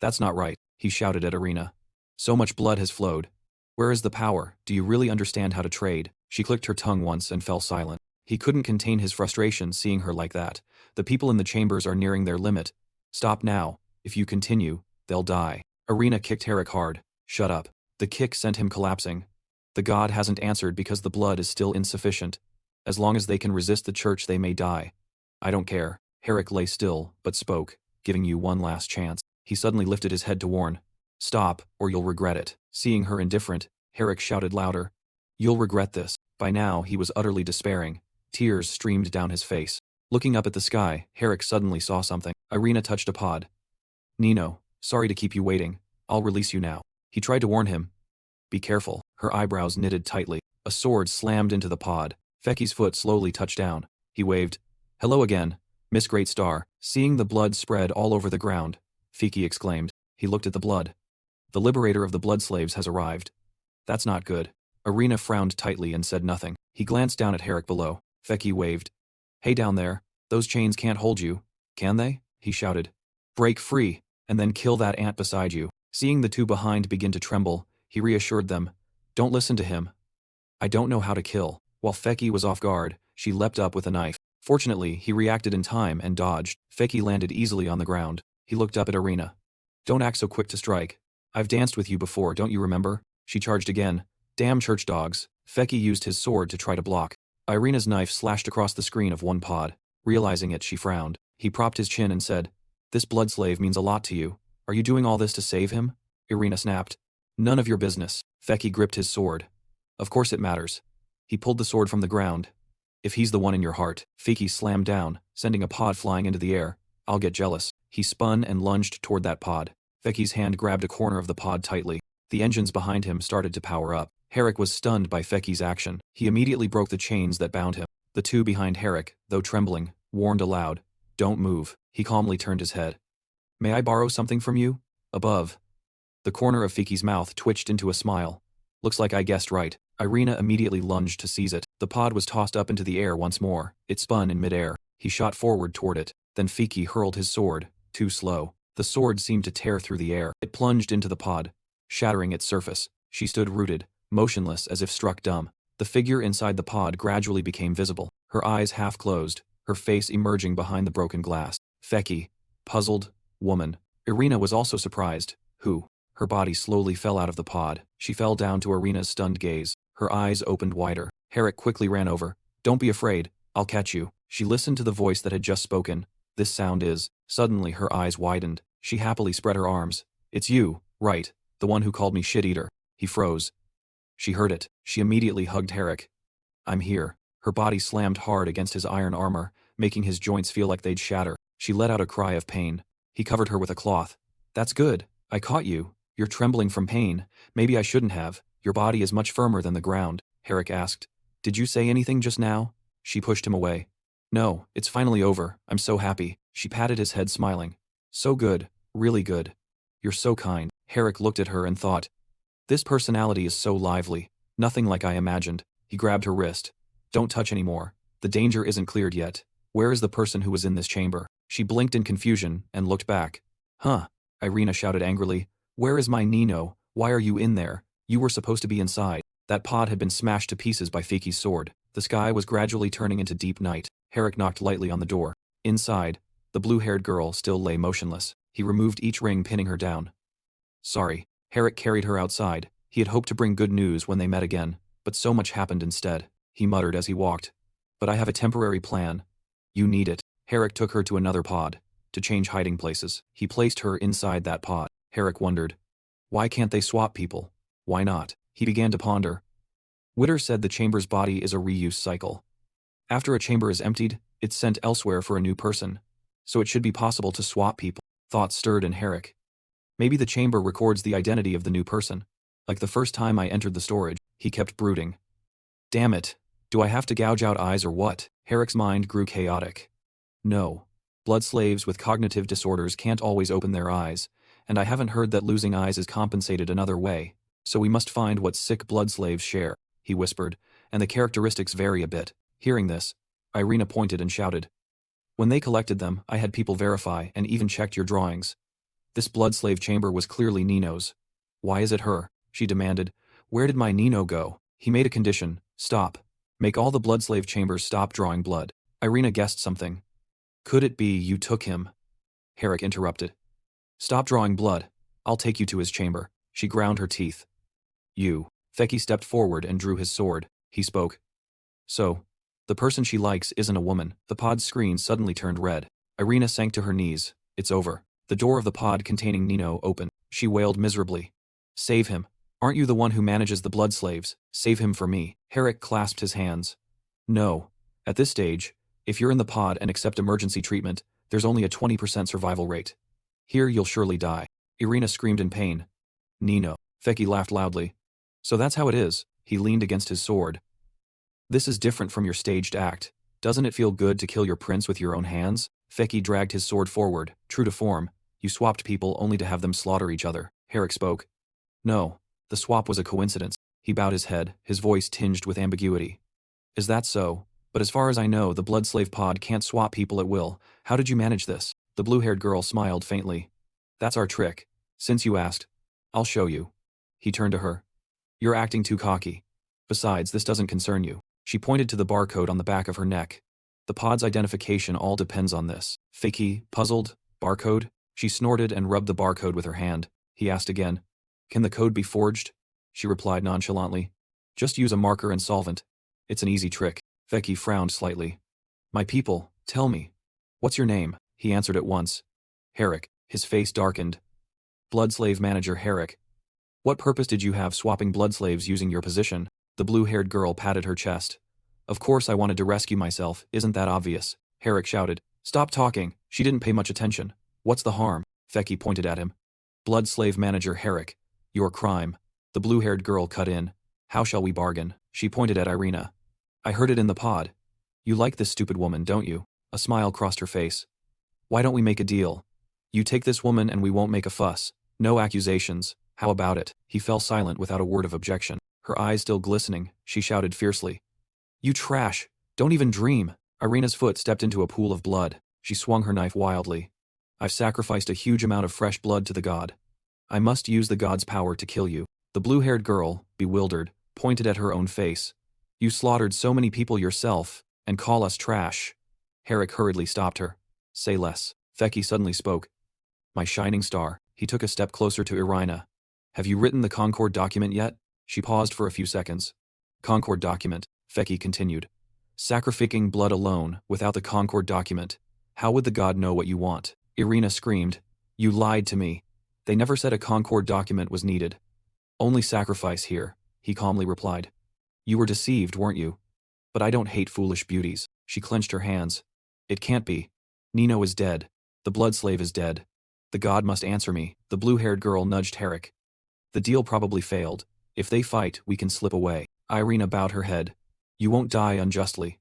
That's not right, he shouted at Irina. So much blood has flowed. Where is the power? Do you really understand how to trade? She clicked her tongue once and fell silent. He couldn't contain his frustration seeing her like that. The people in the chambers are nearing their limit. Stop now. If you continue, they'll die. Irina kicked Herrick hard. Shut up. The kick sent him collapsing. The god hasn't answered because the blood is still insufficient. As long as they can resist the church, they may die. I don't care. Herrick lay still, but spoke, giving you one last chance. He suddenly lifted his head to warn. Stop, or you'll regret it. Seeing her indifferent, Herrick shouted louder. You'll regret this. By now, he was utterly despairing. Tears streamed down his face. Looking up at the sky, Herrick suddenly saw something. Irina touched a pod. Nino, sorry to keep you waiting. I'll release you now. He tried to warn him. Be careful. Her eyebrows knitted tightly. A sword slammed into the pod. Fecky's foot slowly touched down. He waved. Hello again, Miss Great Star. Seeing the blood spread all over the ground, Fiki exclaimed. He looked at the blood. The liberator of the blood slaves has arrived. That's not good. Irina frowned tightly and said nothing. He glanced down at Herrick below. Fecky waved. Hey down there, those chains can't hold you, can they? He shouted. Break free, and then kill that ant beside you. Seeing the two behind begin to tremble, he reassured them. Don't listen to him. I don't know how to kill. While Fecky was off guard, she leapt up with a knife. Fortunately, he reacted in time and dodged. Fecky landed easily on the ground. He looked up at Irina. Don't act so quick to strike. I've danced with you before, don't you remember? She charged again. Damn church dogs. Fecky used his sword to try to block. Irina's knife slashed across the screen of one pod. Realizing it, she frowned. He propped his chin and said, This blood slave means a lot to you. Are you doing all this to save him? Irina snapped. None of your business. Fecky gripped his sword. Of course it matters. He pulled the sword from the ground. If he's the one in your heart, Fecky slammed down, sending a pod flying into the air. I'll get jealous. He spun and lunged toward that pod. Fecky's hand grabbed a corner of the pod tightly. The engines behind him started to power up. Herrick was stunned by Fecky's action. He immediately broke the chains that bound him. The two behind Herrick, though trembling, warned aloud. Don't move. He calmly turned his head. May I borrow something from you? Above. The corner of Fecky's mouth twitched into a smile. Looks like I guessed right. Irina immediately lunged to seize it. The pod was tossed up into the air once more. It spun in midair. He shot forward toward it. Then Fecky hurled his sword, too slow. The sword seemed to tear through the air. It plunged into the pod, shattering its surface. She stood rooted, motionless as if struck dumb. The figure inside the pod gradually became visible, her eyes half closed, her face emerging behind the broken glass. Fecky, puzzled, woman. Irina was also surprised. Who? Her body slowly fell out of the pod. She fell down to Irina's stunned gaze. Her eyes opened wider. Herrick quickly ran over. Don't be afraid. I'll catch you. She listened to the voice that had just spoken. This sound is. Suddenly her eyes widened. She happily spread her arms. It's you, right? The one who called me shit-eater. He froze. She heard it. She immediately hugged Herrick. I'm here. Her body slammed hard against his iron armor, making his joints feel like they'd shatter. She let out a cry of pain. He covered her with a cloth. That's good. I caught you. You're trembling from pain. Maybe I shouldn't have. Your body is much firmer than the ground, Herrick asked. Did you say anything just now? She pushed him away. No, it's finally over. I'm so happy. She patted his head, smiling. So good. Really good. You're so kind. Herrick looked at her and thought. This personality is so lively. Nothing like I imagined. He grabbed her wrist. Don't touch anymore. The danger isn't cleared yet. Where is the person who was in this chamber? She blinked in confusion and looked back. Huh? Irina shouted angrily. Where is my Nino? Why are you in there? You were supposed to be inside. That pod had been smashed to pieces by Fecky's sword. The sky was gradually turning into deep night. Herrick knocked lightly on the door. Inside, the blue-haired girl still lay motionless. He removed each ring, pinning her down. Sorry. Herrick carried her outside. He had hoped to bring good news when they met again, but so much happened instead. He muttered as he walked. But I have a temporary plan. You need it. Herrick took her to another pod, to change hiding places. He placed her inside that pod. Herrick wondered. Why can't they swap people? Why not? He began to ponder. Witter said the chamber's body is a reuse cycle. After a chamber is emptied, it's sent elsewhere for a new person. So it should be possible to swap people. Thoughts stirred in Herrick. Maybe the chamber records the identity of the new person. Like the first time I entered the storage, he kept brooding. Damn it. Do I have to gouge out eyes or what? Herrick's mind grew chaotic. No. Blood slaves with cognitive disorders can't always open their eyes, and I haven't heard that losing eyes is compensated another way, so we must find what sick blood slaves share, he whispered, and the characteristics vary a bit. Hearing this, Irina pointed and shouted. When they collected them, I had people verify and even checked your drawings. This blood slave chamber was clearly Nino's. Why is it her? She demanded. Where did my Nino go? He made a condition. Stop. Make all the blood slave chambers stop drawing blood. Irina guessed something. Could it be you took him? Herrick interrupted. Stop drawing blood. I'll take you to his chamber. She ground her teeth. You. Feki stepped forward and drew his sword. He spoke. So, the person she likes isn't a woman. The pod's screen suddenly turned red. Irina sank to her knees. It's over. The door of the pod containing Nino opened. She wailed miserably. Save him. Aren't you the one who manages the blood slaves? Save him for me. Herrick clasped his hands. No. At this stage, if you're in the pod and accept emergency treatment, there's only a 20% survival rate. Here you'll surely die. Irina screamed in pain. Nino. Feki laughed loudly. So that's how it is. He leaned against his sword. This is different from your staged act. Doesn't it feel good to kill your prince with your own hands? Feki dragged his sword forward, true to form. You swapped people only to have them slaughter each other. Herrick spoke. No, the swap was a coincidence. He bowed his head, his voice tinged with ambiguity. Is that so? But as far as I know, the blood slave pod can't swap people at will. How did you manage this? The blue-haired girl smiled faintly. That's our trick. Since you asked, I'll show you. He turned to her. You're acting too cocky. Besides, this doesn't concern you. She pointed to the barcode on the back of her neck. The pod's identification all depends on this. Feki, puzzled, barcode? She snorted and rubbed the barcode with her hand. He asked again. Can the code be forged? She replied nonchalantly. Just use a marker and solvent. It's an easy trick. Feki frowned slightly. My people, tell me. What's your name? He answered at once. Herrick. His face darkened. Blood slave manager Herrick. What purpose did you have swapping blood slaves using your position? The blue-haired girl patted her chest. Of course I wanted to rescue myself, isn't that obvious? Herrick shouted. Stop talking. She didn't pay much attention. What's the harm? Feki pointed at him. Blood slave manager Herrick. Your crime. The blue-haired girl cut in. How shall we bargain? She pointed at Irina. I heard it in the pod. You like this stupid woman, don't you? A smile crossed her face. Why don't we make a deal? You take this woman and we won't make a fuss. No accusations. How about it? He fell silent without a word of objection. Her eyes still glistening, she shouted fiercely. You trash! Don't even dream! Irina's foot stepped into a pool of blood. She swung her knife wildly. I've sacrificed a huge amount of fresh blood to the god. I must use the god's power to kill you. The blue-haired girl, bewildered, pointed at her own face. You slaughtered so many people yourself, and call us trash. Herrick hurriedly stopped her. Say less. Feki suddenly spoke. My shining star. He took a step closer to Irina. Have you written the Concord document yet? She paused for a few seconds. Concord document, Feki continued. Sacrificing blood alone, without the Concord document. How would the god know what you want? Irina screamed. You lied to me. They never said a Concord document was needed. Only sacrifice here, he calmly replied. You were deceived, weren't you? But I don't hate foolish beauties. She clenched her hands. It can't be. Nino is dead. The blood slave is dead. The god must answer me. The blue-haired girl nudged Herrick. The deal probably failed. If they fight, we can slip away. Irina bowed her head. You won't die unjustly.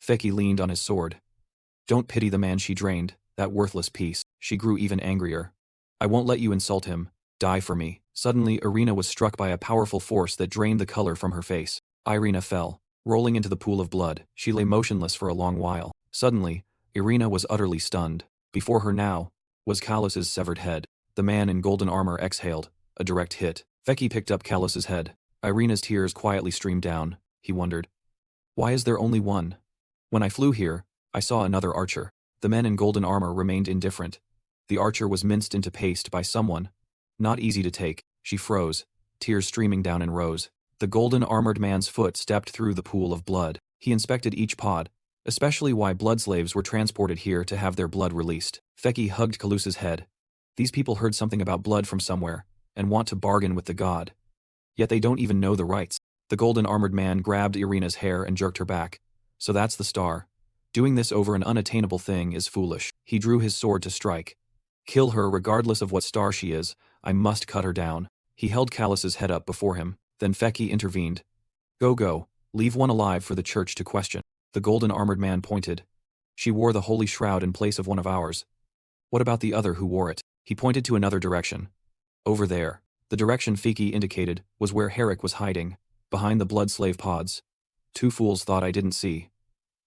Feki leaned on his sword. Don't pity the man she drained, that worthless piece. She grew even angrier. I won't let you insult him. Die for me. Suddenly, Irina was struck by a powerful force that drained the color from her face. Irina fell, rolling into the pool of blood. She lay motionless for a long while. Suddenly, Irina was utterly stunned. Before her now was Kalus's severed head. The man in golden armor exhaled. A direct hit. Feki picked up Kalus's head. Irina's tears quietly streamed down. He wondered. Why is there only one? When I flew here, I saw another archer. The men in golden armor remained indifferent. The archer was minced into paste by someone. Not easy to take. She froze, tears streaming down in rows. The golden-armored man's foot stepped through the pool of blood. He inspected each pod, especially why blood slaves were transported here to have their blood released. Feki hugged Kalus's head. These people heard something about blood from somewhere, and want to bargain with the god. Yet they don't even know the rights. The golden-armored man grabbed Irina's hair and jerked her back. So that's the star. Doing this over an unattainable thing is foolish. He drew his sword to strike. Kill her regardless of what star she is, I must cut her down. He held Callus's head up before him, then Feki intervened. Go, leave one alive for the church to question. The golden armored man pointed. She wore the holy shroud in place of one of ours. What about the other who wore it? He pointed to another direction. Over there. The direction Feki indicated was where Herrick was hiding, behind the blood slave pods. Two fools thought I didn't see.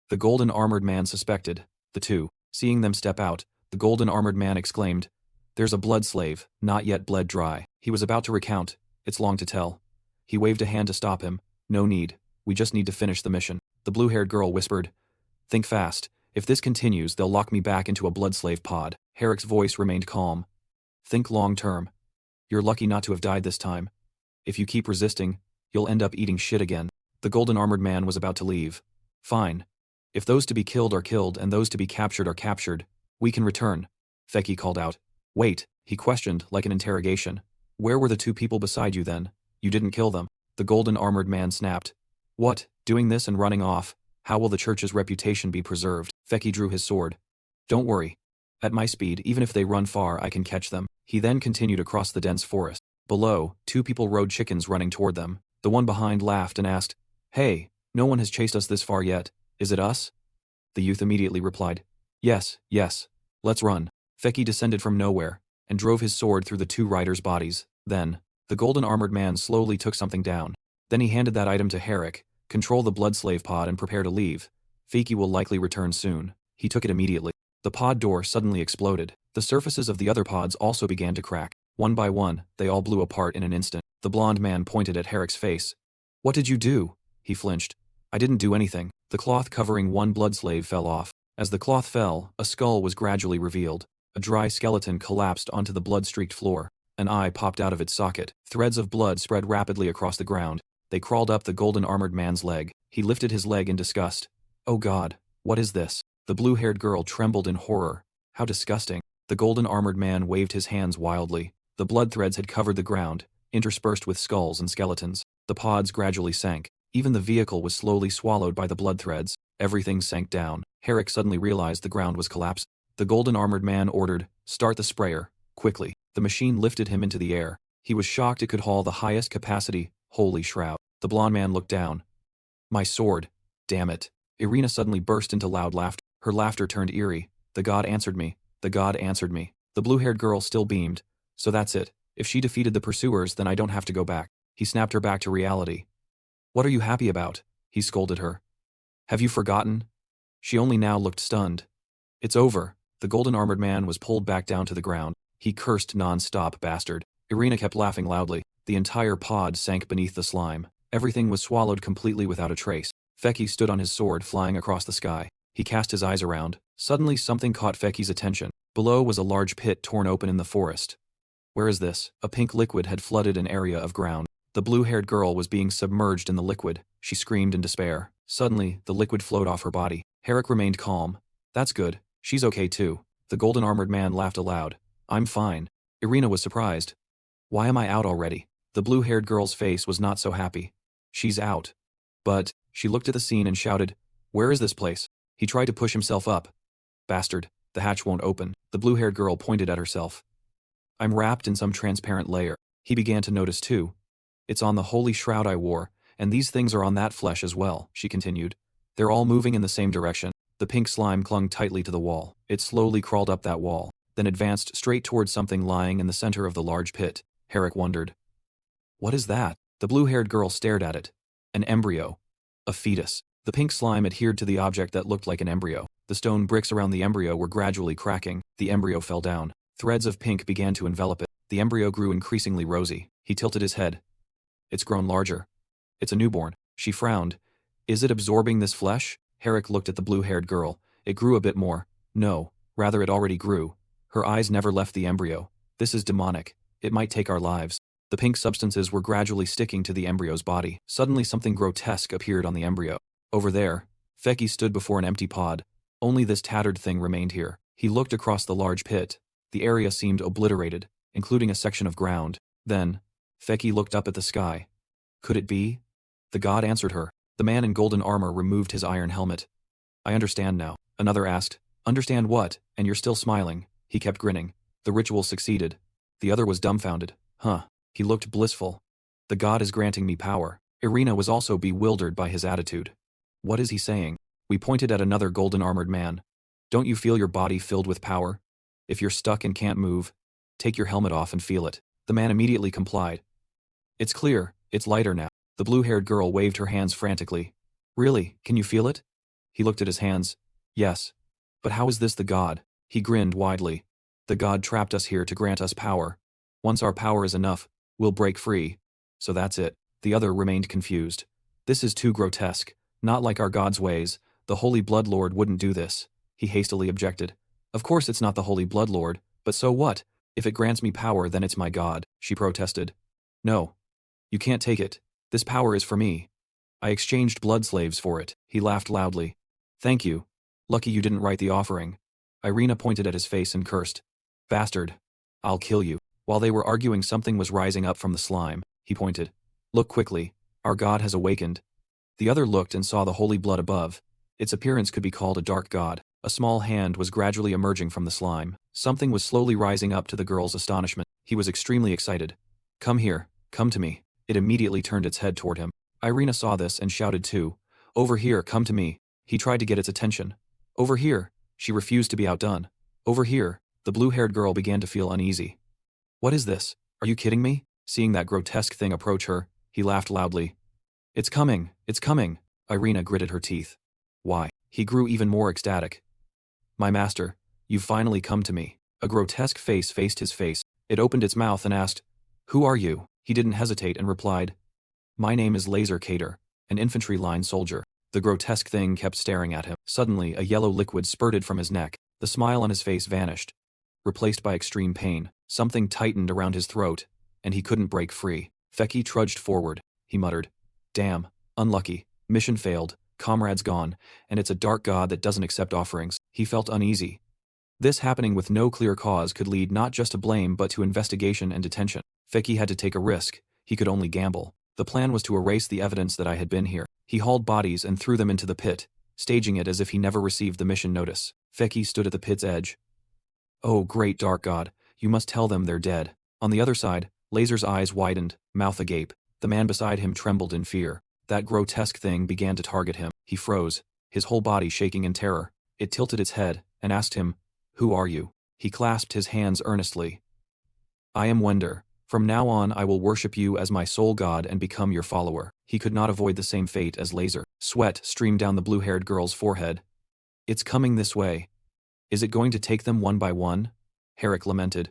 The golden armored man suspected. The two, seeing them step out, the golden armored man exclaimed, "There's a blood slave, not yet bled dry." He was about to recount, "It's long to tell." He waved a hand to stop him. "No need, we just need to finish the mission." The blue-haired girl whispered, "Think fast, if this continues they'll lock me back into a blood slave pod." Herrick's voice remained calm. "Think long-term. You're lucky not to have died this time. If you keep resisting, you'll end up eating shit again." The golden armored man was about to leave. "Fine. If those to be killed are killed and those to be captured are captured, we can return," Feki called out. "Wait," he questioned like an interrogation. "Where were the two people beside you then? You didn't kill them." The golden armored man snapped. "What, doing this and running off? How will the church's reputation be preserved?" Feki drew his sword. "Don't worry. At my speed, even if they run far, I can catch them." He then continued across the dense forest. Below, two people rode chickens running toward them. The one behind laughed and asked, "Hey, no one has chased us this far yet. Is it us?" The youth immediately replied, Yes, let's run." Feki descended from nowhere, and drove his sword through the two riders' bodies. Then, the golden armored man slowly took something down. Then he handed that item to Herrick. "Control the blood slave pod and prepare to leave. Feki will likely return soon." He took it immediately. The pod door suddenly exploded. The surfaces of the other pods also began to crack. One by one, they all blew apart in an instant. The blonde man pointed at Herrick's face. "What did you do?" He flinched. "I didn't do anything." The cloth covering one blood slave fell off. As the cloth fell, a skull was gradually revealed. A dry skeleton collapsed onto the blood-streaked floor. An eye popped out of its socket. Threads of blood spread rapidly across the ground. They crawled up the golden armored man's leg. He lifted his leg in disgust. "Oh God, what is this?" The blue-haired girl trembled in horror. "How disgusting." The golden armored man waved his hands wildly. The blood threads had covered the ground, interspersed with skulls and skeletons. The pods gradually sank. Even the vehicle was slowly swallowed by the blood threads. Everything sank down. Herrick suddenly realized the ground was collapsing. The golden armored man ordered, "Start the sprayer, quickly." The machine lifted him into the air. He was shocked it could haul the highest capacity, holy shroud. The blonde man looked down. "My sword. Damn it." Irina suddenly burst into loud laughter. Her laughter turned eerie. "The god answered me. The god answered me." The blue-haired girl still beamed. "So that's it. If she defeated the pursuers, then I don't have to go back." He snapped her back to reality. "What are you happy about?" he scolded her. "Have you forgotten?" She only now looked stunned. "It's over." The golden armored man was pulled back down to the ground. He cursed non-stop, bastard. Irina kept laughing loudly. The entire pod sank beneath the slime. Everything was swallowed completely without a trace. Feki stood on his sword flying across the sky. He cast his eyes around. Suddenly something caught Feki's attention. Below was a large pit torn open in the forest. "Where is this?" A pink liquid had flooded an area of ground. The blue-haired girl was being submerged in the liquid. She screamed in despair. Suddenly, the liquid flowed off her body. Herrick remained calm. "That's good. She's okay too." The golden armored man laughed aloud. "I'm fine." Irina was surprised. "Why am I out already?" The blue-haired girl's face was not so happy. "She's out." But, she looked at the scene and shouted, "Where is this place?" He tried to push himself up. "Bastard, the hatch won't open." The blue-haired girl pointed at herself. "I'm wrapped in some transparent layer." He began to notice too. "It's on the holy shroud I wore, and these things are on that flesh as well," she continued. "They're all moving in the same direction." The pink slime clung tightly to the wall. It slowly crawled up that wall, then advanced straight towards something lying in the center of the large pit. Herrick wondered. "What is that?" The blue-haired girl stared at it. An embryo. A fetus. The pink slime adhered to the object that looked like an embryo. The stone bricks around the embryo were gradually cracking. The embryo fell down. Threads of pink began to envelop it. The embryo grew increasingly rosy. He tilted his head. "It's grown larger. It's a newborn." She frowned. "Is it absorbing this flesh?" Herrick looked at the blue-haired girl. "It grew a bit more." "No, rather it already grew. Her eyes never left the embryo. This is demonic. It might take our lives." The pink substances were gradually sticking to the embryo's body. Suddenly something grotesque appeared on the embryo. Over there, Feki stood before an empty pod. Only this tattered thing remained here. He looked across the large pit. The area seemed obliterated, including a section of ground. Then, Feki looked up at the sky. Could it be? The god answered her. The man in golden armor removed his iron helmet. "I understand now." Another asked, Understand what? And you're still smiling. He kept grinning. The ritual succeeded. The other was dumbfounded. Huh. He looked blissful. The god is granting me power. Irina was also bewildered by his attitude. What is he saying? We pointed at another golden-armored man. Don't you feel your body filled with power? If you're stuck and can't move, take your helmet off and feel it. The man immediately complied. It's clear, it's lighter now. The blue-haired girl waved her hands frantically. Really, can you feel it? He looked at his hands. Yes. But how is this the god? He grinned widely. The god trapped us here to grant us power. Once our power is enough, we'll break free. So that's it. The other remained confused. This is too grotesque. Not like our god's ways. The Holy Blood Lord wouldn't do this. He hastily objected. Of course it's not the Holy Blood Lord, but so what? If it grants me power, then it's my god, she protested. No. You can't take it. This power is for me. I exchanged blood slaves for it. He laughed loudly. Thank you. Lucky you didn't write the offering. Irina pointed at his face and cursed. Bastard. I'll kill you. While they were arguing, something was rising up from the slime. He pointed. Look quickly. Our god has awakened. The other looked and saw the holy blood above. Its appearance could be called a dark god. A small hand was gradually emerging from the slime. Something was slowly rising up to the girl's astonishment. He was extremely excited. Come here. Come to me. It immediately turned its head toward him. Irina saw this and shouted too. Over here, come to me. He tried to get its attention. Over here. She refused to be outdone. Over here. The blue-haired girl began to feel uneasy. What is this? Are you kidding me? Seeing that grotesque thing approach her, he laughed loudly. It's coming. It's coming. Irina gritted her teeth. Why? He grew even more ecstatic. My master, you've finally come to me. A grotesque face faced his face. It opened its mouth and asked, Who are you? He didn't hesitate and replied, My name is Laser Cater, an infantry line soldier. The grotesque thing kept staring at him. Suddenly, a yellow liquid spurted from his neck. The smile on his face vanished, replaced by extreme pain. Something tightened around his throat, and he couldn't break free. Feki trudged forward. He muttered, Damn, unlucky, mission failed, comrades gone, and it's a dark god that doesn't accept offerings. He felt uneasy. This happening with no clear cause could lead not just to blame but to investigation and detention. Feki had to take a risk. He could only gamble. The plan was to erase the evidence that I had been here. He hauled bodies and threw them into the pit, staging it as if he never received the mission notice. Feki stood at the pit's edge. Oh, great dark god, you must tell them they're dead. On the other side, Laser's eyes widened, mouth agape. The man beside him trembled in fear. That grotesque thing began to target him. He froze, his whole body shaking in terror. It tilted its head and asked him, Who are you? He clasped his hands earnestly. I am Wender. From now on I will worship you as my sole god and become your follower. He could not avoid the same fate as Laser. Sweat streamed down the blue-haired girl's forehead. It's coming this way. Is it going to take them one by one? Herrick lamented.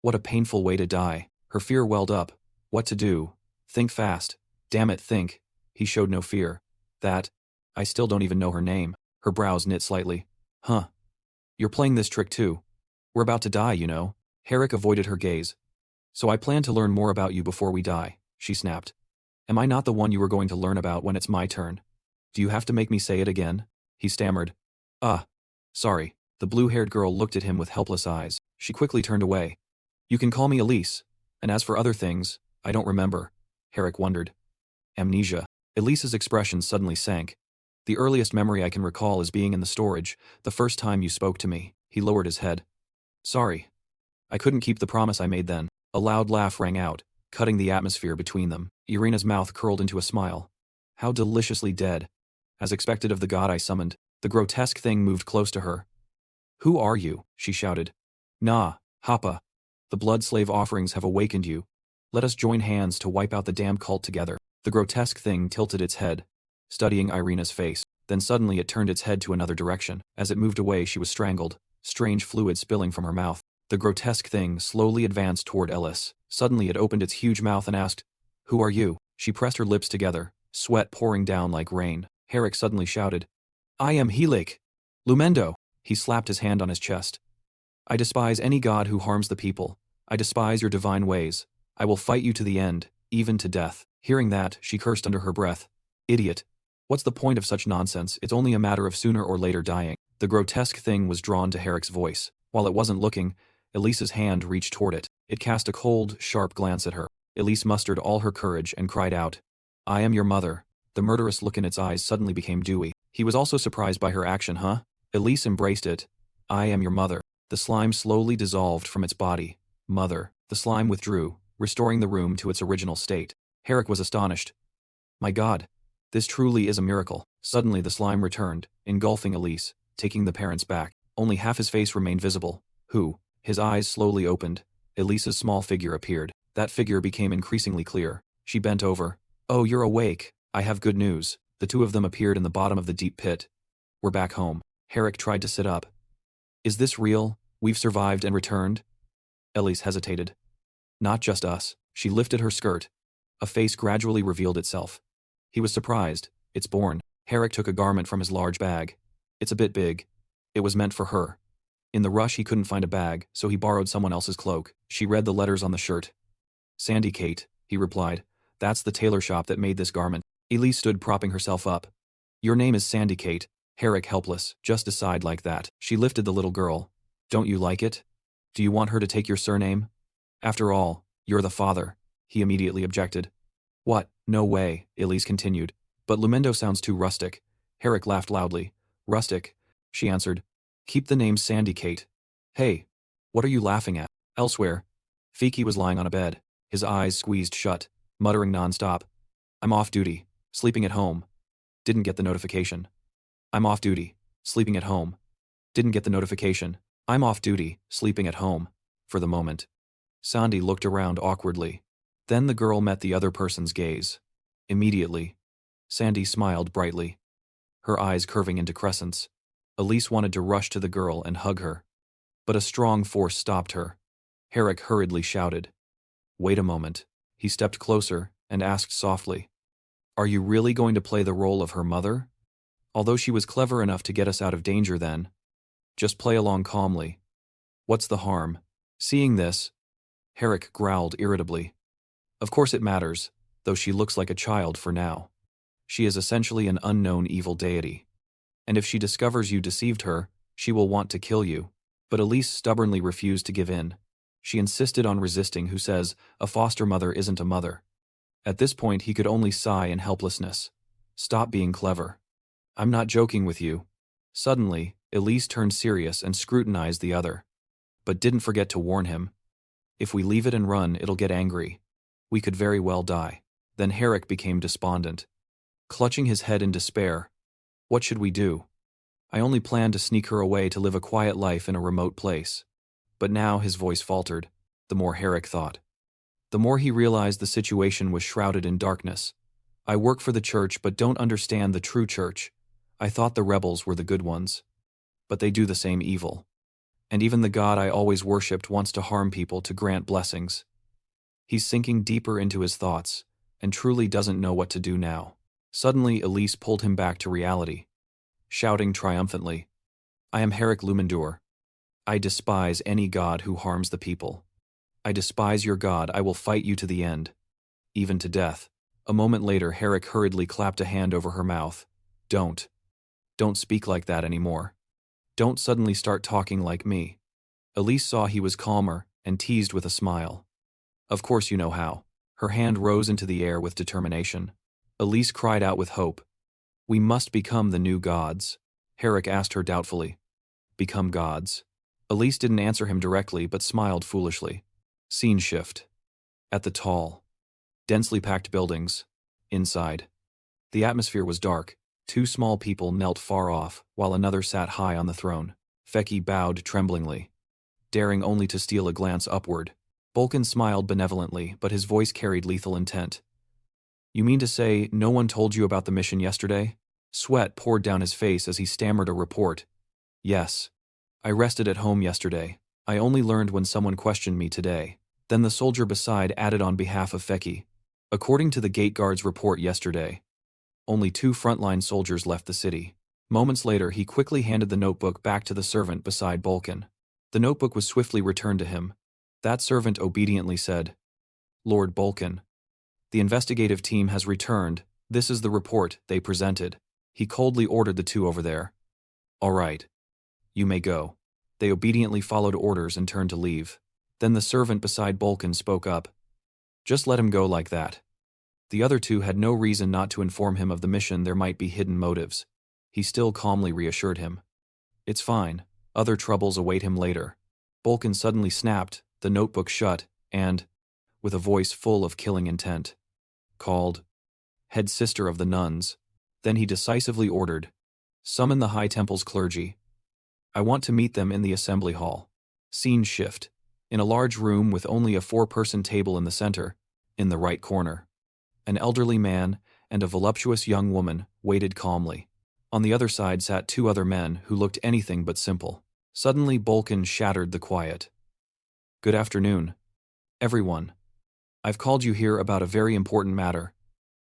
What a painful way to die. Her fear welled up. What to do? Think fast. Damn it, think. He showed no fear. I still don't even know her name. Her brows knit slightly. Huh. You're playing this trick too. We're about to die, you know. Herrick avoided her gaze. So I plan to learn more about you before we die, she snapped. Am I not the one you were going to learn about when it's my turn? Do you have to make me say it again? He stammered. Sorry. The blue-haired girl looked at him with helpless eyes. She quickly turned away. You can call me Elise. And as for other things, I don't remember. Herrick wondered. Amnesia. Elise's expression suddenly sank. The earliest memory I can recall is being in the storage, the first time you spoke to me. He lowered his head. Sorry. I couldn't keep the promise I made then. A loud laugh rang out, cutting the atmosphere between them. Irina's mouth curled into a smile. How deliciously dead. As expected of the god I summoned, the grotesque thing moved close to her. Who are you? She shouted. Nah, Hapa. The blood slave offerings have awakened you. Let us join hands to wipe out the damn cult together. The grotesque thing tilted its head, studying Irina's face. Then suddenly it turned its head to another direction. As it moved away, she was strangled, strange fluid spilling from her mouth. The grotesque thing slowly advanced toward Ellis. Suddenly it opened its huge mouth and asked, Who are you? She pressed her lips together, sweat pouring down like rain. Herrick suddenly shouted, I am Helik. Lumendo. He slapped his hand on his chest. I despise any god who harms the people. I despise your divine ways. I will fight you to the end, even to death. Hearing that, she cursed under her breath. Idiot. What's the point of such nonsense? It's only a matter of sooner or later dying. The grotesque thing was drawn to Herrick's voice. While it wasn't looking, Elise's hand reached toward it. It cast a cold, sharp glance at her. Elise mustered all her courage and cried out, I am your mother. The murderous look in its eyes suddenly became dewy. He was also surprised by her action, huh? Elise embraced it, I am your mother. The slime slowly dissolved from its body. Mother. The slime withdrew, restoring the room to its original state. Herrick was astonished. My God. This truly is a miracle. Suddenly the slime returned, engulfing Elise, taking the parents back. Only half his face remained visible. Who? His eyes slowly opened. Elise's small figure appeared. That figure became increasingly clear. She bent over. Oh, you're awake. I have good news. The two of them appeared in the bottom of the deep pit. We're back home. Herrick tried to sit up. Is this real? We've survived and returned? Elise hesitated. Not just us. She lifted her skirt. A face gradually revealed itself. He was surprised. It's born. Herrick took a garment from his large bag. It's a bit big. It was meant for her. In the rush he couldn't find a bag, so he borrowed someone else's cloak. She read the letters on the shirt. Sandy Kate, he replied. That's the tailor shop that made this garment. Elise stood propping herself up. Your name is Sandy Kate. Herrick, helpless, just decide like that. She lifted the little girl. Don't you like it? Do you want her to take your surname? After all, you're the father. He immediately objected. What? No way, Elise continued. But Lumendo sounds too rustic. Herrick laughed loudly. Rustic? She answered. Keep the name Sandy Kate. Hey, what are you laughing at? Elsewhere, Fiki was lying on a bed, his eyes squeezed shut, muttering nonstop. I'm off duty, sleeping at home. Didn't get the notification. I'm off duty, sleeping at home. Didn't get the notification. I'm off duty, sleeping at home. For the moment. Sandy looked around awkwardly. Then the girl met the other person's gaze. Immediately, Sandy smiled brightly, her eyes curving into crescents. Elise wanted to rush to the girl and hug her. But a strong force stopped her. Herrick hurriedly shouted. Wait a moment. He stepped closer and asked softly. Are you really going to play the role of her mother? Although she was clever enough to get us out of danger then. Just play along calmly. What's the harm? Seeing this, Herrick growled irritably. Of course it matters, though she looks like a child for now. She is essentially an unknown evil deity. And if she discovers you deceived her, she will want to kill you. But Elise stubbornly refused to give in. She insisted on resisting, who says a foster mother isn't a mother. At this point he could only sigh in helplessness. Stop being clever. I'm not joking with you. Suddenly, Elise turned serious and scrutinized the other. But didn't forget to warn him. If we leave it and run, it'll get angry. We could very well die. Then Herrick became despondent. Clutching his head in despair. What should we do? I only planned to sneak her away to live a quiet life in a remote place. But now his voice faltered, the more Herrick thought. The more he realized the situation was shrouded in darkness. I work for the church but don't understand the true church. I thought the rebels were the good ones. But they do the same evil. And even the God I always worshipped wants to harm people to grant blessings. He's sinking deeper into his thoughts, and truly doesn't know what to do now. Suddenly Elise pulled him back to reality, shouting triumphantly, I am Herrick Lumendur. I despise any god who harms the people. I despise your god, I will fight you to the end. Even to death. A moment later Herrick hurriedly clapped a hand over her mouth. Don't speak like that anymore. Don't suddenly start talking like me. Elise saw he was calmer and teased with a smile. Of course you know how. Her hand rose into the air with determination. Elise cried out with hope. We must become the new gods. Herrick asked her doubtfully. Become gods. Elise didn't answer him directly but smiled foolishly. Scene shift. At the tall, densely packed buildings. Inside. The atmosphere was dark. Two small people knelt far off, while another sat high on the throne. Feki bowed tremblingly, daring only to steal a glance upward. Bolkan smiled benevolently, but his voice carried lethal intent. You mean to say no one told you about the mission yesterday? Sweat poured down his face as he stammered a report. Yes. I rested at home yesterday. I only learned when someone questioned me today. Then the soldier beside added on behalf of Feki. According to the gate guard's report yesterday, only 2 frontline soldiers left the city. Moments later he quickly handed the notebook back to the servant beside Bolkan. The notebook was swiftly returned to him. That servant obediently said, Lord Bolkan, the investigative team has returned. This is the report they presented. He coldly ordered the 2 over there. All right. You may go. They obediently followed orders and turned to leave. Then the servant beside Bolkan spoke up. Just let him go like that. The other 2 had no reason not to inform him of the mission. There might be hidden motives. He still calmly reassured him. It's fine. Other troubles await him later. Bolkin suddenly snapped, the notebook shut, and, with a voice full of killing intent, called, "Head sister of the nuns." Then he decisively ordered, "Summon the High Temple's clergy. I want to meet them in the assembly hall." Scene shift. In a large room with only a 4-person table in the center, in the right corner. An elderly man and a voluptuous young woman waited calmly. On the other side sat 2 other men who looked anything but simple. Suddenly Bolkin shattered the quiet. "Good afternoon, everyone. I've called you here about a very important matter.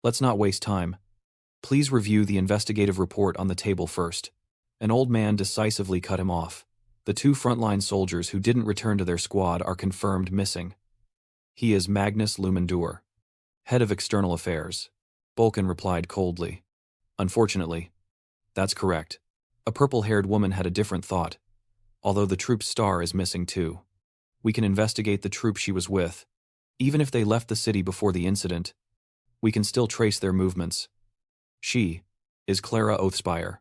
Let's not waste time. Please review the investigative report on the table first." An old man decisively cut him off. "The 2 frontline soldiers who didn't return to their squad are confirmed missing. He is Magnus Lumendur, head of external affairs." Bolkin replied coldly. "Unfortunately, that's correct." A purple-haired woman had a different thought. "Although the troop's star is missing too. We can investigate the troop she was with. Even if they left the city before the incident, we can still trace their movements. She is Clara Oathspire,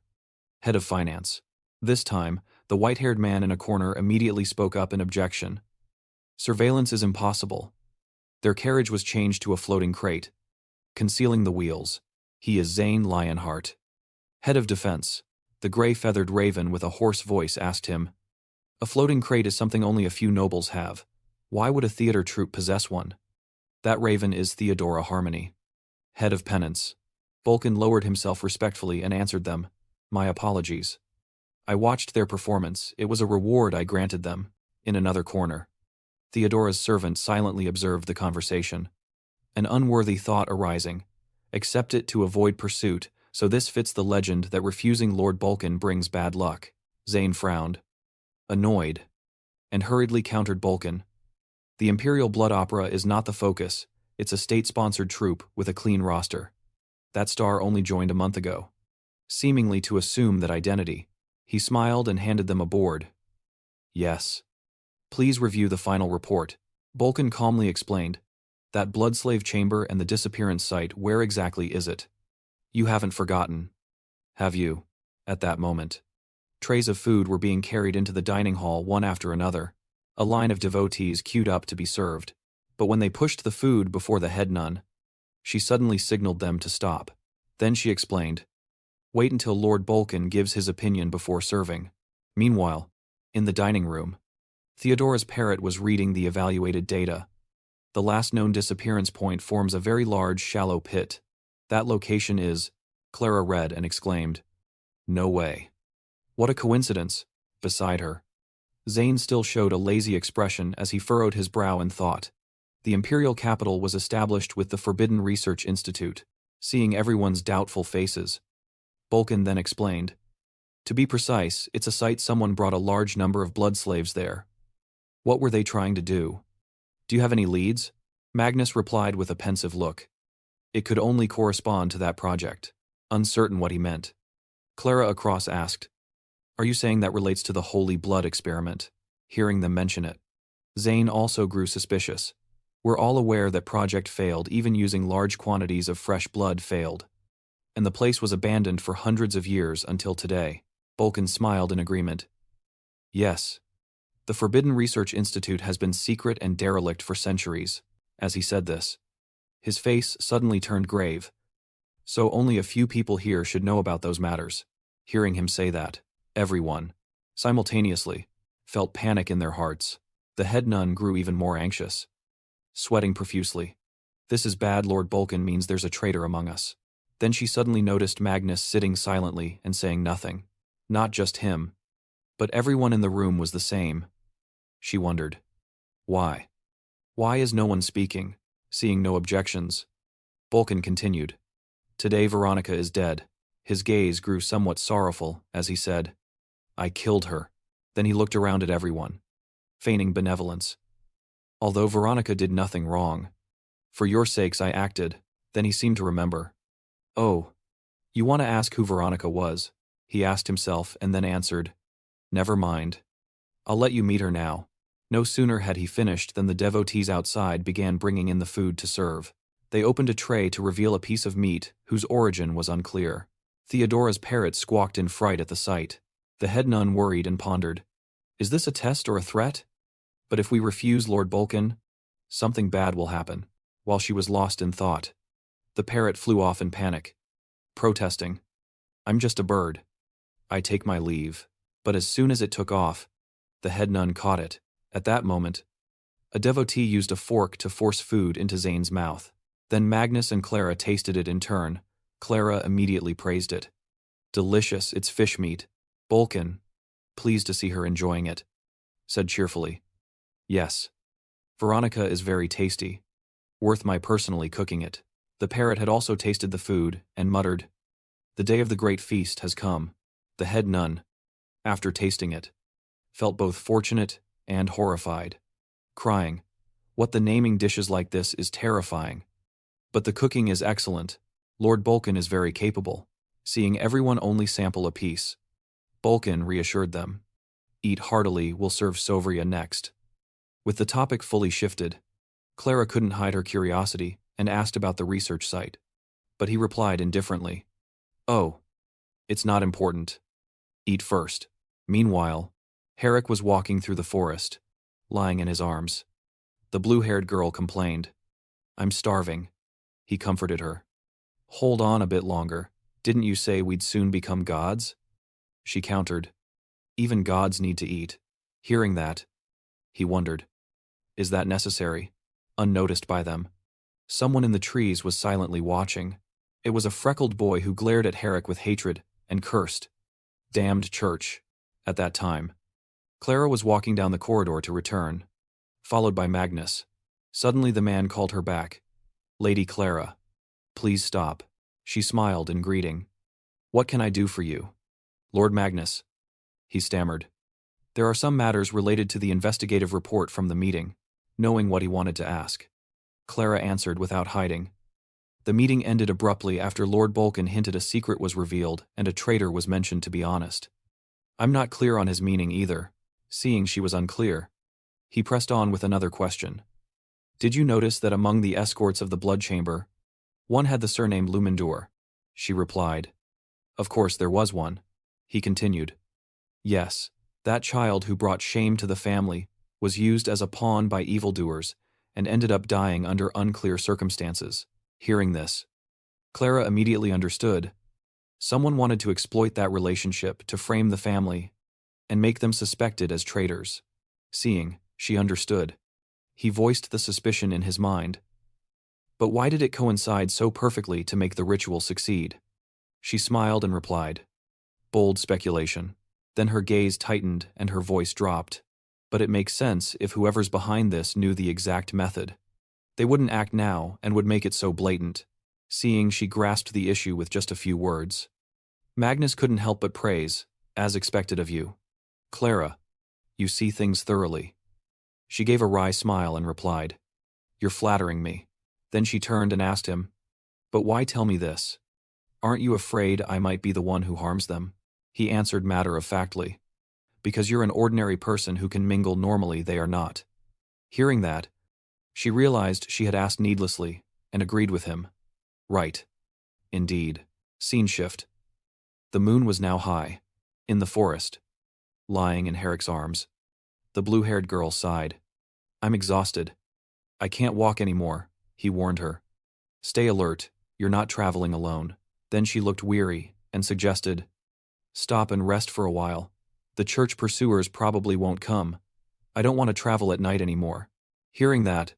head of finance." This time, the white-haired man in a corner immediately spoke up in objection. "Surveillance is impossible. Their carriage was changed to a floating crate, concealing the wheels. He is Zane Lionheart, head of defense." The gray-feathered raven with a hoarse voice asked him, "A floating crate is something only a few nobles have. Why would a theater troupe possess one?" "That raven is Theodora Harmony, head of penance." Bolkin lowered himself respectfully and answered them, "My apologies. I watched their performance. It was a reward I granted them." In another corner, Theodora's servant silently observed the conversation. An unworthy thought arising. Accept it to avoid pursuit, so this fits the legend that refusing Lord Bolkin brings bad luck. Zane frowned, annoyed, and hurriedly countered Bolkin. "The Imperial Blood Opera is not the focus. It's a state-sponsored troupe with a clean roster. That star only joined a month ago." Seemingly to assume that identity, he smiled and handed them a board. "Yes. Please review the final report." Bolkin calmly explained, "That bloodslave chamber and the disappearance site, where exactly is it? You haven't forgotten, have you?" At that moment, trays of food were being carried into the dining hall one after another. A line of devotees queued up to be served. But when they pushed the food before the head nun, she suddenly signaled them to stop. Then she explained, "Wait until Lord Bolkin gives his opinion before serving." Meanwhile, in the dining room, Theodora's parrot was reading the evaluated data. The last known disappearance point forms a very large, shallow pit. "That location is," Clara read and exclaimed, "No way. What a coincidence." Beside her, Zane still showed a lazy expression as he furrowed his brow in thought. The imperial capital was established with the Forbidden Research Institute. Seeing everyone's doubtful faces, Bolkin then explained, "To be precise, it's a site someone brought a large number of blood slaves there." "What were they trying to do? Do you have any leads?" Magnus replied with a pensive look. "It could only correspond to that project." Uncertain what he meant, Clara across asked, "Are you saying that relates to the Holy Blood experiment?" Hearing them mention it, Zane also grew suspicious. "We're all aware that project failed, even using large quantities of fresh blood failed. And the place was abandoned for hundreds of years until today." Bolkin smiled in agreement. "Yes. The Forbidden Research Institute has been secret and derelict for centuries." As he said this, his face suddenly turned grave. "So only a few people here should know about those matters." Hearing him say that, everyone, simultaneously, felt panic in their hearts. The head nun grew even more anxious, sweating profusely. "This is bad. Lord Bolkin means there's a traitor among us." Then she suddenly noticed Magnus sitting silently and saying nothing. Not just him, but everyone in the room was the same. She wondered, why? Why is no one speaking? Seeing no objections, Bolkin continued, "Today Veronica is dead." His gaze grew somewhat sorrowful as he said, "I killed her." Then he looked around at everyone, feigning benevolence. "Although Veronica did nothing wrong. For your sakes I acted." Then he seemed to remember. "Oh, you want to ask who Veronica was?" he asked himself and then answered, "Never mind. I'll let you meet her now." No sooner had he finished than the devotees outside began bringing in the food to serve. They opened a tray to reveal a piece of meat whose origin was unclear. Theodora's parrot squawked in fright at the sight. The head nun worried and pondered. Is this a test or a threat? But if we refuse Lord Bulkin, something bad will happen. While she was lost in thought, the parrot flew off in panic, protesting. I'm just a bird. I take my leave. But as soon as it took off, the head nun caught it. At that moment, a devotee used a fork to force food into Zane's mouth. Then Magnus and Clara tasted it in turn. Clara immediately praised it. Delicious, it's fish meat. Bulkin, pleased to see her enjoying it, said cheerfully. Yes. Veronica is very tasty. Worth my personally cooking it. The parrot had also tasted the food and muttered, The day of the great feast has come. The head nun, after tasting it, felt both fortunate and horrified, crying, What the naming dishes like this is terrifying. But the cooking is excellent. Lord Bulkin is very capable, seeing everyone only sample a piece. Bulkin reassured them. Eat heartily, we'll serve Sovria next. With the topic fully shifted, Clara couldn't hide her curiosity and asked about the research site. But he replied indifferently. Oh, it's not important. Eat first. Meanwhile, Herrick was walking through the forest, lying in his arms. The blue-haired girl complained. I'm starving. He comforted her. Hold on a bit longer. Didn't you say we'd soon become gods? She countered. Even gods need to eat. Hearing that, he wondered. Is that necessary? Unnoticed by them, someone in the trees was silently watching. It was a freckled boy who glared at Herrick with hatred and cursed. Damned church. At that time, Clara was walking down the corridor to return, followed by Magnus. Suddenly the man called her back. Lady Clara, please stop. She smiled in greeting. What can I do for you? Lord Magnus, he stammered. There are some matters related to the investigative report from the meeting. Knowing what he wanted to ask, Clara answered without hiding. The meeting ended abruptly after Lord Bulkin hinted a secret was revealed and a traitor was mentioned, to be honest. I'm not clear on his meaning either. Seeing she was unclear, he pressed on with another question. Did you notice that among the escorts of the blood chamber, one had the surname Lumindur? She replied. Of course there was one. He continued. Yes, that child who brought shame to the family was used as a pawn by evildoers and ended up dying under unclear circumstances. Hearing this, Clara immediately understood. Someone wanted to exploit that relationship to frame the family and make them suspected as traitors. Seeing, she understood. He voiced the suspicion in his mind. But why did it coincide so perfectly to make the ritual succeed? She smiled and replied. Bold speculation. Then her gaze tightened and her voice dropped. But it makes sense if whoever's behind this knew the exact method. They wouldn't act now and would make it so blatant. Seeing, she grasped the issue with just a few words. Magnus couldn't help but praise, as expected of you. Clara, you see things thoroughly. She gave a wry smile and replied, You're flattering me. Then she turned and asked him, But why tell me this? Aren't you afraid I might be the one who harms them? He answered matter-of-factly. Because you're an ordinary person who can mingle normally, they are not. Hearing that, she realized she had asked needlessly and agreed with him. Right. Indeed. Scene shift. The moon was now high, in the forest, lying in Herrick's arms. The blue-haired girl sighed. I'm exhausted. I can't walk anymore, he warned her. Stay alert, you're not traveling alone. Then she looked weary and suggested, Stop and rest for a while. The church pursuers probably won't come. I don't want to travel at night anymore. Hearing that,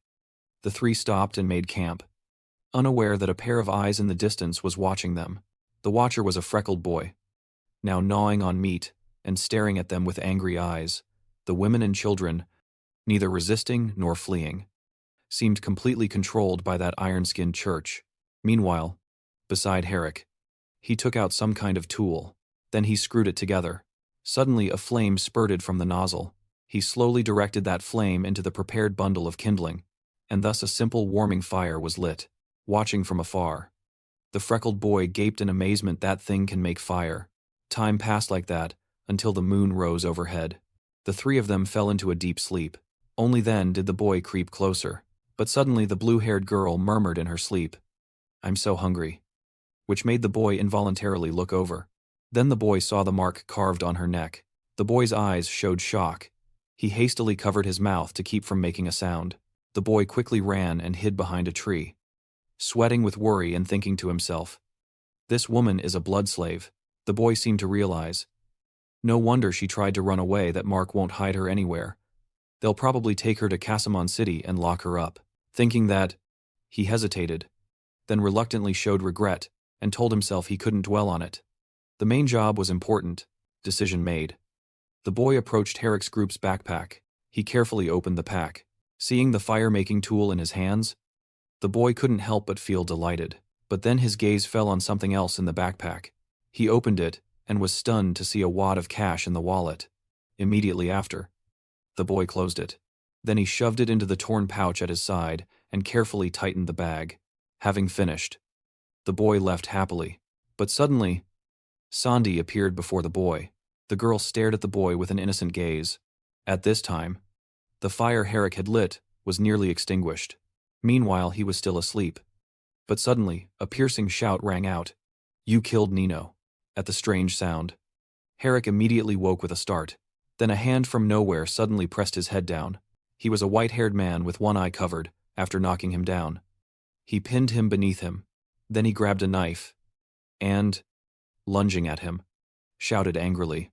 the three stopped and made camp, unaware that a pair of eyes in the distance was watching them. The watcher was a freckled boy, now gnawing on meat and staring at them with angry eyes. The women and children, neither resisting nor fleeing, seemed completely controlled by that iron-skinned church. Meanwhile, beside Herrick, he took out some kind of tool. Then he screwed it together. Suddenly a flame spurted from the nozzle. He slowly directed that flame into the prepared bundle of kindling, and thus a simple warming fire was lit. Watching from afar, the freckled boy gaped in amazement. That thing can make fire. Time passed like that, until the moon rose overhead. The three of them fell into a deep sleep. Only then did the boy creep closer. But suddenly the blue-haired girl murmured in her sleep, I'm so hungry, which made the boy involuntarily look over. Then the boy saw the mark carved on her neck. The boy's eyes showed shock. He hastily covered his mouth to keep from making a sound. The boy quickly ran and hid behind a tree, sweating with worry and thinking to himself, "This woman is a blood slave." The boy seemed to realize. No wonder she tried to run away, that mark won't hide her anywhere. They'll probably take her to Casamon City and lock her up. Thinking that, he hesitated, then reluctantly showed regret and told himself he couldn't dwell on it. The main job was important. Decision made. The boy approached Herrick's group's backpack. He carefully opened the pack. Seeing the fire-making tool in his hands, the boy couldn't help but feel delighted. But then his gaze fell on something else in the backpack. He opened it and was stunned to see a wad of cash in the wallet. Immediately after, the boy closed it. Then he shoved it into the torn pouch at his side and carefully tightened the bag. Having finished, the boy left happily. But suddenly, Sandy appeared before the boy. The girl stared at the boy with an innocent gaze. At this time, the fire Herrick had lit was nearly extinguished. Meanwhile, he was still asleep. But suddenly, a piercing shout rang out. "You killed Nino." At the strange sound, Herrick immediately woke with a start. Then a hand from nowhere suddenly pressed his head down. He was a white-haired man with one eye covered. After knocking him down, he pinned him beneath him. Then he grabbed a knife and, lunging at him, shouted angrily,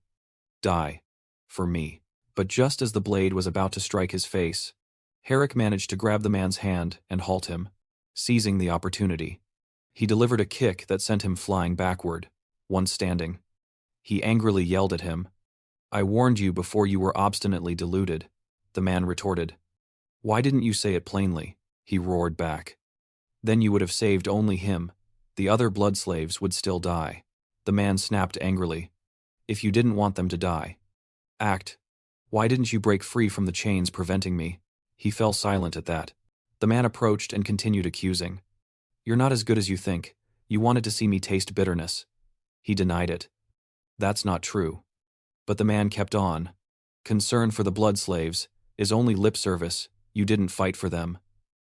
"Die. For me." But just as the blade was about to strike his face, Herrick managed to grab the man's hand and halt him. Seizing the opportunity, he delivered a kick that sent him flying backward. Once standing, he angrily yelled at him. "I warned you before you were obstinately deluded," the man retorted. "Why didn't you say it plainly?" he roared back. "Then you would have saved only him. The other blood slaves would still die." The man snapped angrily. "If you didn't want them to die, act. Why didn't you break free from the chains preventing me?" He fell silent at that. The man approached and continued accusing. "You're not as good as you think. You wanted to see me taste bitterness." He denied it. "That's not true." But the man kept on. "Concern for the blood slaves is only lip service. You didn't fight for them."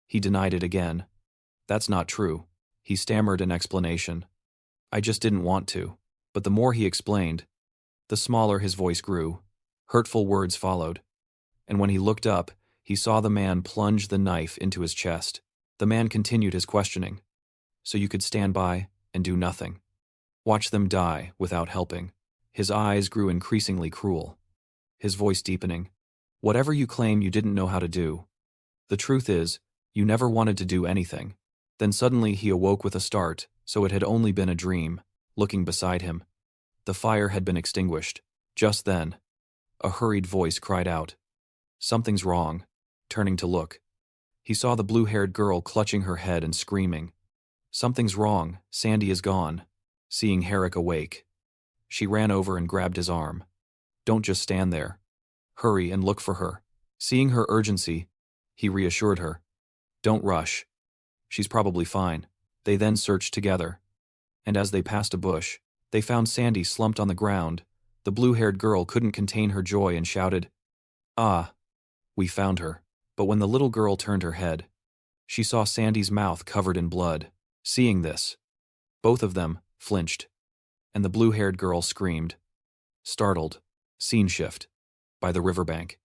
He denied it again. "That's not true." He stammered an explanation. "I just didn't want to." But the more he explained, the smaller his voice grew. Hurtful words followed. And when he looked up, he saw the man plunge the knife into his chest. The man continued his questioning. "So you could stand by and do nothing? Watch them die without helping?" His eyes grew increasingly cruel, his voice deepening. "Whatever you claim you didn't know how to do, the truth is, you never wanted to do anything." Then suddenly he awoke with a start, so it had only been a dream. Looking beside him, the fire had been extinguished. Just then, a hurried voice cried out, "Something's wrong." Turning to look, he saw the blue-haired girl clutching her head and screaming, "Something's wrong, Sandy is gone." Seeing Herrick awake, she ran over and grabbed his arm. "Don't just stand there. Hurry and look for her." Seeing her urgency, he reassured her. "Don't rush. She's probably fine." They then searched together, and as they passed a bush, they found Sandy slumped on the ground. The blue-haired girl couldn't contain her joy and shouted, "Ah, we found her." But when the little girl turned her head, she saw Sandy's mouth covered in blood. Seeing this, both of them flinched, and the blue-haired girl screamed. Startled, scene shift, by the riverbank.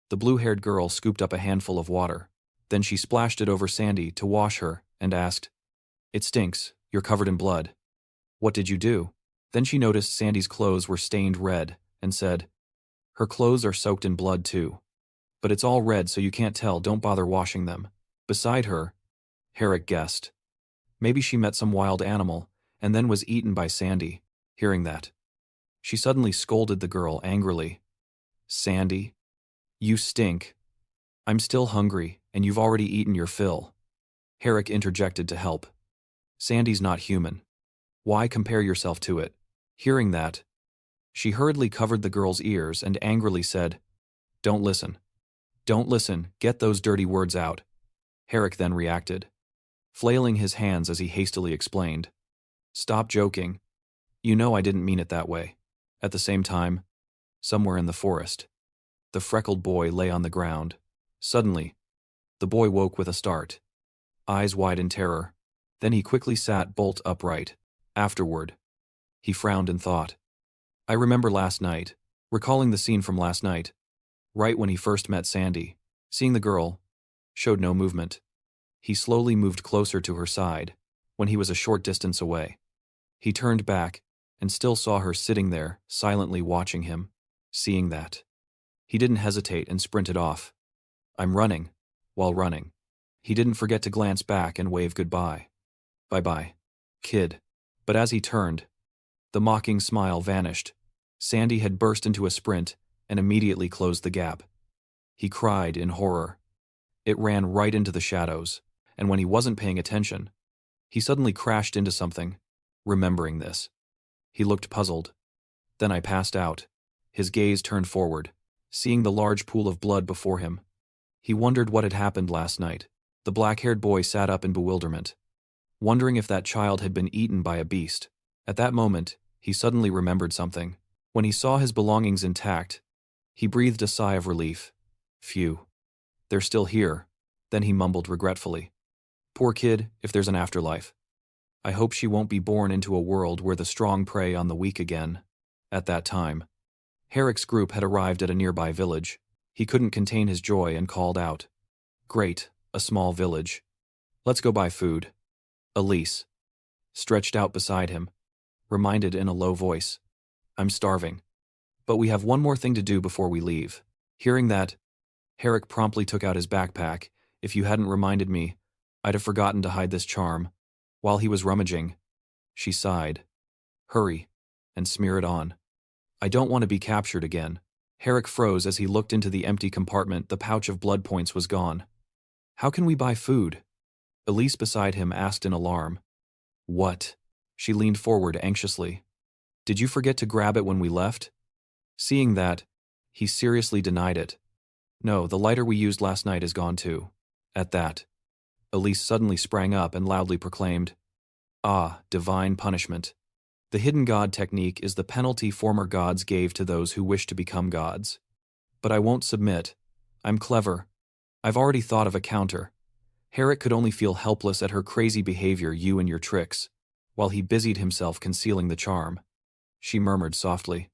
The blue-haired girl scooped up a handful of water. Then she splashed it over Sandy to wash her and asked, "It stinks, you're covered in blood. What did you do?" Then she noticed Sandy's clothes were stained red and said, "Her clothes are soaked in blood too. But it's all red so you can't tell, don't bother washing them." Beside her, Herrick guessed. Maybe she met some wild animal and then was eaten by Sandy. Hearing that, she suddenly scolded the girl angrily. "Sandy, you stink. I'm still hungry and you've already eaten your fill." Herrick interjected to help. "Sandy's not human. Why compare yourself to it?" Hearing that, she hurriedly covered the girl's ears and angrily said, "Don't listen. Don't listen, get those dirty words out." Herrick then reacted, flailing his hands as he hastily explained, "Stop joking. You know I didn't mean it that way." At the same time, somewhere in the forest, the freckled boy lay on the ground. Suddenly, the boy woke with a start, eyes wide in terror. Then he quickly sat bolt upright. Afterward, He frowned and thought. I remember last night, recalling the scene from last night, right when he first met Sandy, seeing the girl, showed no movement. He slowly moved closer to her side, when he was a short distance away. He turned back, and still saw her sitting there, silently watching him. Seeing that, he didn't hesitate and sprinted off. I'm running, while running. He didn't forget to glance back and wave goodbye. Bye-bye, kid. But as he turned, the mocking smile vanished. Sandy had burst into a sprint and immediately closed the gap. He cried in horror. It ran right into the shadows, and when he wasn't paying attention, he suddenly crashed into something, remembering this. He looked puzzled. Then I passed out. His gaze turned forward, seeing the large pool of blood before him. He wondered what had happened last night. The black-haired boy sat up in bewilderment, wondering if that child had been eaten by a beast. At that moment, he suddenly remembered something. When he saw his belongings intact, he breathed a sigh of relief. Phew. They're still here. Then he mumbled regretfully. Poor kid, if there's an afterlife. I hope she won't be born into a world where the strong prey on the weak again. At that time, Herrick's group had arrived at a nearby village. He couldn't contain his joy and called out. Great, a small village. Let's go buy food. Elise stretched out beside him, reminded in a low voice. I'm starving. But we have one more thing to do before we leave. Hearing that, Herrick promptly took out his backpack. If you hadn't reminded me, I'd have forgotten to hide this charm. While he was rummaging, she sighed. Hurry, and smear it on. I don't want to be captured again. Herrick froze as he looked into the empty compartment. The pouch of blood points was gone. How can we buy food? Elise beside him asked in alarm. What? She leaned forward anxiously. Did you forget to grab it when we left? Seeing that, he seriously denied it. No, the lighter we used last night is gone too. At that, Elise suddenly sprang up and loudly proclaimed, Ah, divine punishment. The hidden god technique is the penalty former gods gave to those who wish to become gods. But I won't submit. I'm clever. I've already thought of a counter. Herrick could only feel helpless at her crazy behavior, you and your tricks, while he busied himself concealing the charm. She murmured softly.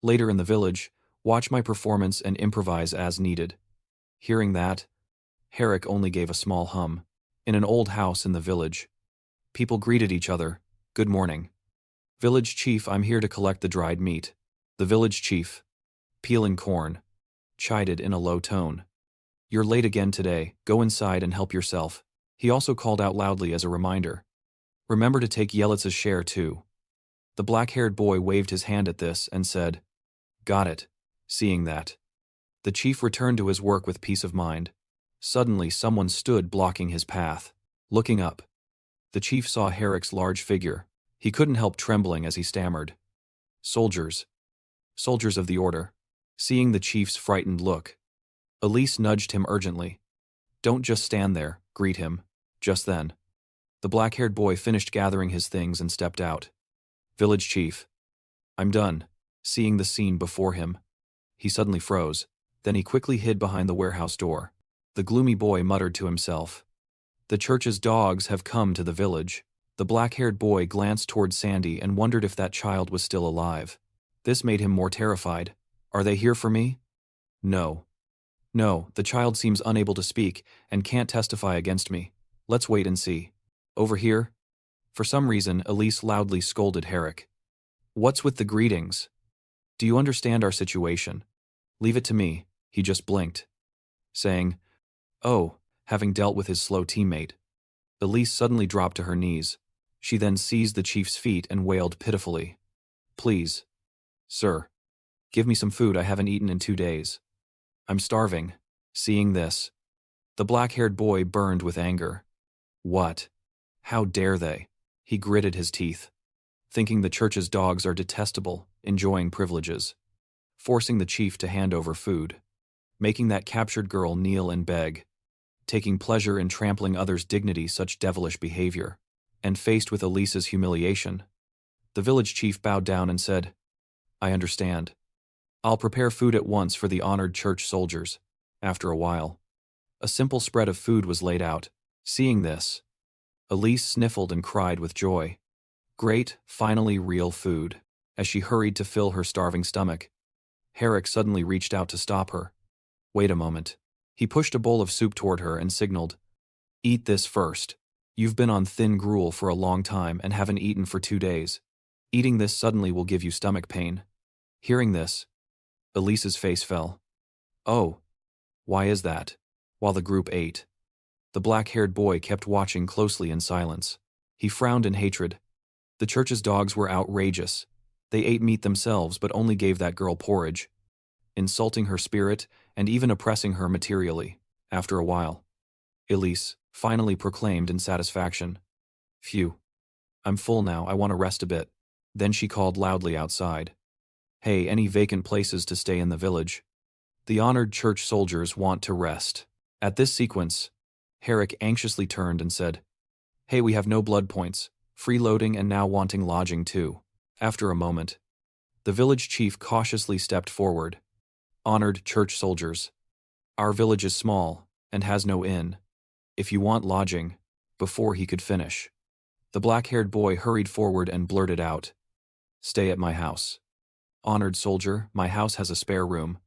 Later in the village, watch my performance and improvise as needed. Hearing that, Herrick only gave a small hum. In an old house in the village, people greeted each other. Good morning. Village chief, I'm here to collect the dried meat. The village chief, peeling corn, chided in a low tone. You're late again today, go inside and help yourself. He also called out loudly as a reminder. Remember to take Yelitz's share too. The black-haired boy waved his hand at this and said, Got it. Seeing that, the chief returned to his work with peace of mind. Suddenly someone stood blocking his path. Looking up, the chief saw Herrick's large figure. He couldn't help trembling as he stammered. Soldiers. Soldiers of the order. Seeing the chief's frightened look, Elise nudged him urgently. Don't just stand there, greet him. Just then, the black-haired boy finished gathering his things and stepped out. Village chief. I'm done. Seeing the scene before him, he suddenly froze. Then he quickly hid behind the warehouse door. The gloomy boy muttered to himself. The church's dogs have come to the village. The black-haired boy glanced toward Sandy and wondered if that child was still alive. This made him more terrified. Are they here for me? No. No, the child seems unable to speak and can't testify against me. Let's wait and see. Over here? For some reason, Elise loudly scolded Herrick. What's with the greetings? Do you understand our situation? Leave it to me. He just blinked, saying, Oh, having dealt with his slow teammate. Elise suddenly dropped to her knees. She then seized the chief's feet and wailed pitifully. Please, sir, give me some food. I haven't eaten in 2 days. I'm starving. Seeing this, the black-haired boy burned with anger. What? How dare they? He gritted his teeth, thinking the church's dogs are detestable, enjoying privileges, forcing the chief to hand over food, making that captured girl kneel and beg, taking pleasure in trampling others' dignity, such devilish behavior. And faced with Elise's humiliation, the village chief bowed down and said, I understand. I'll prepare food at once for the honored church soldiers. After a while, a simple spread of food was laid out. Seeing this, Elise sniffled and cried with joy. Great, finally real food. As she hurried to fill her starving stomach, Herrick suddenly reached out to stop her. Wait a moment. He pushed a bowl of soup toward her and signaled, "Eat this first. You've been on thin gruel for a long time and haven't eaten for 2 days. Eating this suddenly will give you stomach pain." Hearing this, Elise's face fell. "Oh, why is that?" While the group ate, the black-haired boy kept watching closely in silence. He frowned in hatred. The church's dogs were outrageous. They ate meat themselves but only gave that girl porridge, insulting her spirit and even oppressing her materially. After a while, Elise finally proclaimed in satisfaction, "Phew. I'm full now, I want to rest a bit." Then she called loudly outside, "Hey, any vacant places to stay in the village? The honored church soldiers want to rest." At this sequence, Herrick anxiously turned and said, "Hey, we have no blood points, freeloading and now wanting lodging too." After a moment, the village chief cautiously stepped forward. "Honored church soldiers, our village is small and has no inn. If you want lodging," before he could finish, the black-haired boy hurried forward and blurted out, "Stay at my house. Honored soldier, my house has a spare room.